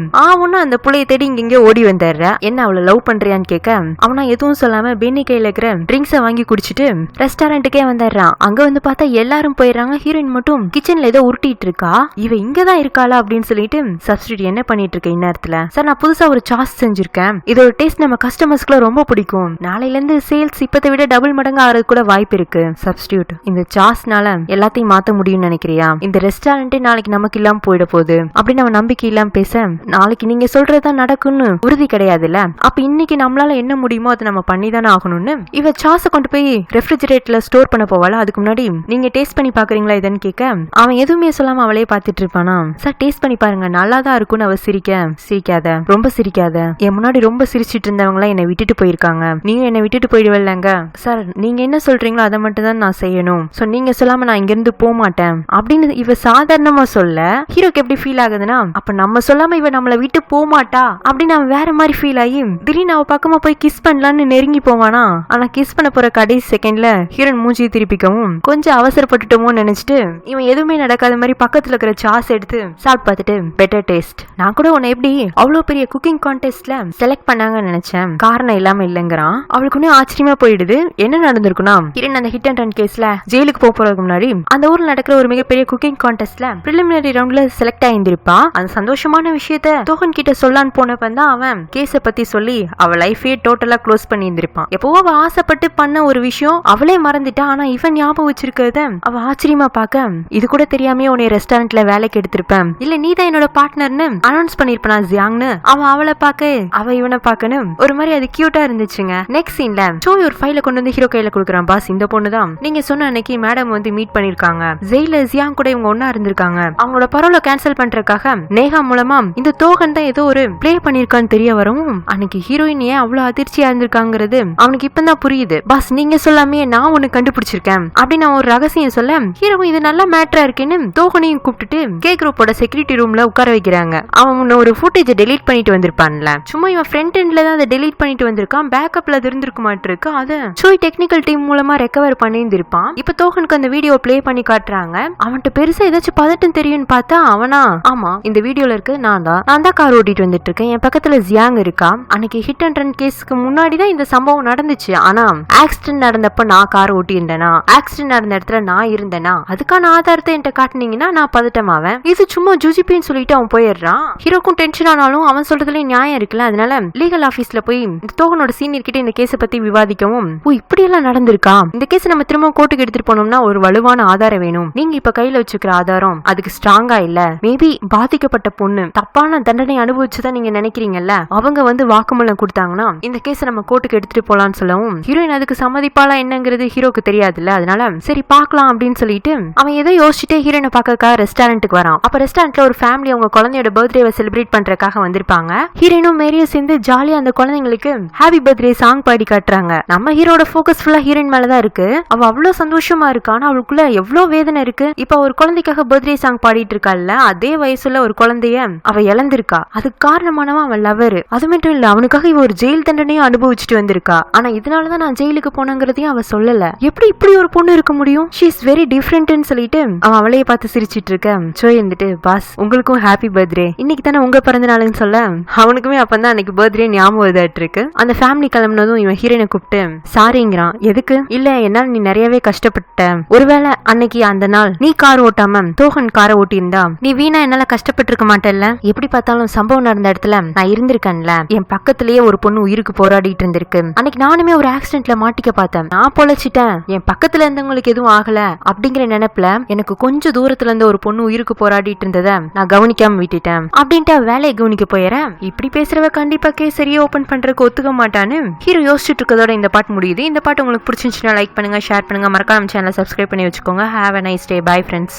ஒண்ணு அந்த புள்ளைய தேடி இங்க ஓடி வந்துடுற. என்ன அவளை லவ் பண்றியான்னு கேட்க அவனா எதுவும் சொல்லாம பெனி கையில இருக்கிற ட்ரிங்க்ஸை வாங்கி குடிச்சிட்டு ரெஸ்டாரண்ட்டுக்கே வந்துடுறான். அங்க வந்து பார்த்தா எல்லாரும் போயிடுறாங்க. ஹீரோயின் மட்டும் கிச்சன்ல ஏதோ உருட்டிட்டு இருக்கா. இவ இங்கதான் இருக்காளா அப்படின்னு சொல்லிட்டு சப்ஸ்டியூட் என்ன பண்ணிட்டு இருக்க இந்நேரத்துல, சார் நான் புதுசா ஒரு சாஸ் செஞ்சிருக்கேன், இதோட டேஸ்ட் நம்ம கஸ்டமர்ஸ்க்குள்ள ரொம்ப பிடிக்கும், நாளையில இருந்து சேல்ஸ் இப்பத்தை விட டபுள் மடங்கு ஆறது கூட வாய்ப்பு இருக்கு. சப்ஸ்டியூட், இந்த சாஸ்னால எல்லாத்தையும் மாத்த முடியும்னு நினைக்கிறியா, இந்த ரெஸ்டாரண்டே நாளைக்கு நமக்கு இல்லாம போயிட போகுது அப்படின்னு அவன் நம்பிக்கை இல்லாம பேச, நாளைக்கு நீங்க சொல்றதுதான் நடக்கும்னு உறுதி கிடையாதுல்ல, அப்ப இன்னைக்கு நம்மளால என்ன முடியுமோ அதை நம்ம பண்ணி தானே ஆகணும்னு இவ சாஸ கொண்டு போய் ரெஃப்ரிஜரேட்டர்ல ஸ்டோர் பண்ண போவாளா. அதுக்கு முன்னாடி நீங்க டேஸ்ட் பண்ணி பாக்குறீங்களா இதுன்னு கேட்க, அவன் எதுவுமே சொல்லாம அவளே பாத்துட்டு இருப்பானா. சார் டேஸ்ட் பண்ணி பாருங்க, நல்லா தான் இருக்கும்னு அவ சிரிக்காத, ரொம்ப சிரிக்காத, என் முன்னாடி ரொம்ப சிரிச்சிட்டு இருந்தவங்களா என்னை விட்டுட்டு போயிருக்காங்க, நீயும் என்னை விட்டுட்டு போயிடுவல்லங்க. சார் நீங்க என்ன சொல்றீங்களோ அதை மட்டும் தான் நான் செய்யணும், சோ நீங்க சொல்லாம நான் இங்க இருந்து போக மாட்டேன் அப்படின்னு இவ சாதாரணமா சொல்ல ஹீரோக்கு எப்படி ஃபீல் ஆகுதுன்னா, அப்ப நம்ம சொல்லாம இவ நம்மள விட்டு போக மாட்டா அப்படின்னு அவன் வேற மாதிரி ஃபீல் ஆகி திடீர்னு அவ பக்கமா போய் கிஸ் பண்ணலான்னு நெருங்கி போவானா. ஆனா கிஸ் பண்ண போற கடைசி செகண்ட்ல ஹீரோன் மூஞ்சி திருப்பிக்கவும் கொஞ்சம் அவசரப்பட்டுட்டோமோ நினைச்சிட்டு இவன் எதுவுமே நடக்காத மாதிரி பக்கத்துல இருக்கிற சாஸ் எடுத்து சாப்பிட்டு பார்த்துட்டு, பெட்டர் டேஸ்ட், நான் கூட உன்னை எப்படி அவ்வளவு பெரிய குக்கிங் கான்டெஸ்ட்ல செலக்ட் பண்ணாங்கன்னு நினைச்சேன், காரணம் இல்லாம இல்லங்கிறான். அவளுக்கு ஒன்னும் ஆச்சரியமா போயிடுது. என்ன நடந்திருக்குன்னா, ஹீரோன் அந்த ஹிட் அண்ட் ரன் கேஸ்ல ஜெயிலுக்கு போறதுக்கு முன்னாடி அந்த ஊர்ல நடக்கிற ஒரு மிகப்பெரிய குக்கிங் கான்டெஸ்ட்ல பிரிலிமினரி ரவுண்ட்ல செலக்ட் ஆயிருந்திருப்பா. அந்த சந்தோஷமான விஷயத்த தோகன் கிட்ட சொல்லான்னு போனப்பந்தான் அவன் கேஸ பத்தி சொல்லி அவ லைஃபே டோட்டலா க்ளோஸ் பண்ணி இருந்திருப்பான். எப்போ அவ ஆசைப்பட்டு பண்ண ஒரு விஷயம் அவளே மறந்துட்டா, ஆனா இவன் ஞாபகம் வச்சிருக்கிறத அவ ஆச்சரியமா பாக்க, இது கூட தெரியாமே உன்னை ரெஸ்டாரண்ட்ல வேலைக்கு எடுத்திருப்பேன், இல்ல நீ தான் என்னோட பார்ட்னர்னு அனௌன்ஸ் பண்ணிருப்பா ஜியாங்னு. அவன் அவளை பாக்க அவ இவனை பாக்கணும் ஒரு மாதிரி அது கியூட்டா இருந்துச்சுங்க. நெக்ஸ்ட் சீன்ல சோய் ஒரு ஃபைல கொண்டு வந்து ஹீரோ கையில கொடுக்குறான். பாஸ் இந்த பொண்ணு தான் நீங்க சொன்ன அன்னைக்கு மேடம் வந்து மீட் பண்ணிருக்காங்க, ஜெயில ஜியாங் கூட இவங்க ஒன்னா இருந்திருக்காங்க, அவங்களோட பரோல கேன்சல் பண்றதுக்காக நேஹா மூலமா இந்த தோகன் தான் ஏதோ ஒரு பிளே பண்ணிருக்கான்னு தெரிய வரவும் அன்னைக்கு ஹீரோயின் ஏன் அவ்வளவு அதிர்ச்சியா இருந்திருக்காங்கிறது அவனுக்கு இப்பதான் புரியுது. பாஸ் நீங்க சொல்லாமே நான் ஒண்ணு கண்டுபிடிச்சிருக்கேன் அப்படின்னு அவன் ஒரு ரகசியம் சொல்ல, ஹீரோவும் இது நல்ல மேட்டரா இருக்குன்னு தோகனையும் கூப்பிட்டுட்டு கே குரூப்போட செக்யூரிட்டி ரூம்ல உட்கார வைக்கிறாங்க. அவன் ஒரு ஃபுட்டேஜ் டெலீட் பண்ணிட்டு வந்திருப்பான்ல, சும்மா இவன் ஃப்ரண்ட் எண்ட்ல தான் அதை டெலீட் பண்ணிட்டு வந்திருக்கான், பேக்கப்ல அது இருந்திருக்க மாட்டிருக்கு, அதை சோய் டெக்னிக்கல் டீம் மூலமா ரெக்கவர் பண்ணியிருந்திருப்பான். இப்ப தோகனுக்கு அந்த வீடியோ பிளே பண்ணி காட்டுறாங்க. அவன்கிட்ட பெருசா ஏதாச்சும் பதட்டம் தெரியும்னு பார்த்தா அவனா, ஆமா இந்த வீடியோல இருக்கு நான் தான் கார் ஓட்டிட்டு வந்துட்டு இருக்கேன், என் பக்கத்துல ஜியாங் இருக்கா, அன்னைக்கு ஹிட் அண்ட் ரன் கேஸ்க்கு முன்னாடி தான் இந்த சம்பவம் நடந்துச்சு, ஆனா ஆக்சிடென்ட் நடந்தப்ப நான் கார் ஓட்டி இருந்தேனா, ஆக்சிடென்ட் நடந்த இடத்துல நான் இருந்தேனா, அதுக்கான ஆதாரத்தை என்கிட்ட காட்டினீங்கன்னா நான் பதட்டமாவேன். இது சும்மா ஜூஜிபின்னு சொல்லிட்டு அவன் போயிடுறான். ஹீரோக்கும் டென்ஷன் ஆனாலும் அவன் சொல்றதுல நியாயம் இருக்குல்ல, அதனால லீகல் ஆபீஸ்ல போய் இந்த தோகனோட சீனியர் கிட்ட இந்த கேஸ பத்தி விவாதிக்கவும், ஓ இப்படி எல்லாம் நடந்திருக்கா, இந்த கேஸ் நம்ம திரும்ப கோர்ட்டுக்கு எடுத்துட்டு போனோம்னா ஒரு வலுவான ஆதாரம் வேணும், நீங்க இப்ப கையில வச்சுக்கிற ஆதாரம் அதுக்கு ஸ்ட்ராங்கா இல்ல, மேபி பாதிக்கப்பட்ட பொண்ணு தப்பான தண்டனை அனுபவிச்சுதான் நீங்க நினைக்கிறீங்கல்ல, அவங்க வந்து வாக்குமூலம் கொடுத்தாங்கன்னா இந்த கேஸ நம்ம கோர்ட்டுக்கு எடுத்துட்டு போலான்னு சொல்லவும் ஹீரோயின் அதுக்கு சம்மதிப்பாளா என்னங்கிறது ஹீரோக்கு தெரியாதுல்ல, அதனால சரி பாக்கலாம் அப்படின்னு சொல்லிட்டு அவன் ஏதோ யோசிச்சுட்டே ஹீரோயினை பார்க்கறதுக்காக ரெஸ்டாரண்ட்டுக்கு வரான். அப்ப ரெஸ்டாரண்ட்ல ஒரு ஃபேமிலி அவங்க குழந்தையோட பர்த்டேவை செலிப்ரேட் பண்றதுக்காக வந்திருப்பாங்க. ஹீரோயினும் மேரியும் சேர்ந்து ஜாலியா அந்த குழந்தைங்களுக்கு ஹாப்பி பர்த்டே சாங் பாடி காட்டுறாங்க. நம்ம ஹீரோட ஃபோக்கஸ் ஃபுல்லா ஹீரோயின் மேலதான் இருக்கு. அவ அவ்வளவு சந்தோஷமா இருக்கா, ஆனா அவளுக்குள்ள எவ்வளவு வேதனை இருக்கு. இப்ப ஒரு குழந்தைக்காக பர்த்டே சாங் பாடிட்டு இருக்கால, அதே வயசுல ஒரு குழந்தைய அவ இழந்திருக்கா. அதுக்கு காரணமானவன் அவன் லவர். அது மட்டும் இல்ல அவனுக்காக இவ ஒரு ஜெயில் தண்டனையும் அனுபவிச்சுட்டு வந்திருக்கா. ஆனா இதனாலதான் நான் ஜெயிலுக்கு போனங்கிறதையும் அவ சொல்லல. எப்படி இப்படி ஒரு பொண்ணு இருக்க முடியும், ஷீ இஸ் வெரி டிஃபரெண்ட்னு சொல்லிட்டு அவன் அவளைய பார்த்து சிரிச்சிட்டு இருக்க. சோய் இருந்துட்டு, பாஸ் உங்களுக்கும் ஹாப்பி பர்த்டே, இன்னைக்கு தானே உங்க பிறந்த நாளுன்னு சொல்ல அவனுக்குமே அப்பதான் அன்னைக்கு பர்த்டே ஞாபகம் வருதாட்டு இருக்கு. அந்த ஃபேமிலி கிளம்பினதும் இவன் ஹீரோயினை கூப்பிட்டு சாரிங்கிறான். எதுக்கு, இல்ல என்னால நீ நிறையவே கஷ்டப்பட்ட, ஒருவேளை அன்னைக்கு அந்த நாள் நீ கார் ஓட்டாம தோகன் காரை ஓட்டி இருந்தா நீ வீணா என்னால கஷ்டப்பட்டு இருக்க மாட்டேல்ல, எப்படி பார்த்தாலும் சம்பவம் நடந்த இடத்துல நான் இருந்திருக்கேன்ல, என் பக்கத்திலேயே ஒரு பொண்ணு உயிருக்கு போராடிட்டு இருந்திருக்கு, அன்னைக்கு நானுமே ஒரு ஆக்சிடென்ட்ல மாட்டிக்க பார்த்தேன், நான் பொழைச்சிட்டேன், என் பக்கத்துல இருந்தவங்களுக்கு எதுவும் ஆகல அப்படிங்கிற நினைப்புல எனக்கு கொஞ்சம் தூரத்துல இருந்து ஒரு பொண்ணு உயிருக்கு போராடிட்டு இருந்ததை நான் கவனிக்காம விட்டுட்டேன் அப்படின்ட்டு வேலையை கவனிக்க போயிறேன். இப்படி பேசுறவ கண்டிப்பா கேசரியே ஓபன் பண்றதுக்கு ஒத்துக்க மாட்டான்னு ஹீரோ யோசிச்சுட்டு இருக்கதோட இந்த பாட்டு முடியுது. இந்த பாட்டு உங்களுக்கு பிடிச்சிருந்துச்சுன்னா லைக் பண்ணுங்க, ஷேர் பண்ணுங்க, மறக்காம சேனலை சப்ஸ்கிரைப் பண்ணி வச்சுக்கோங்க. Have a nice day. Bye friends.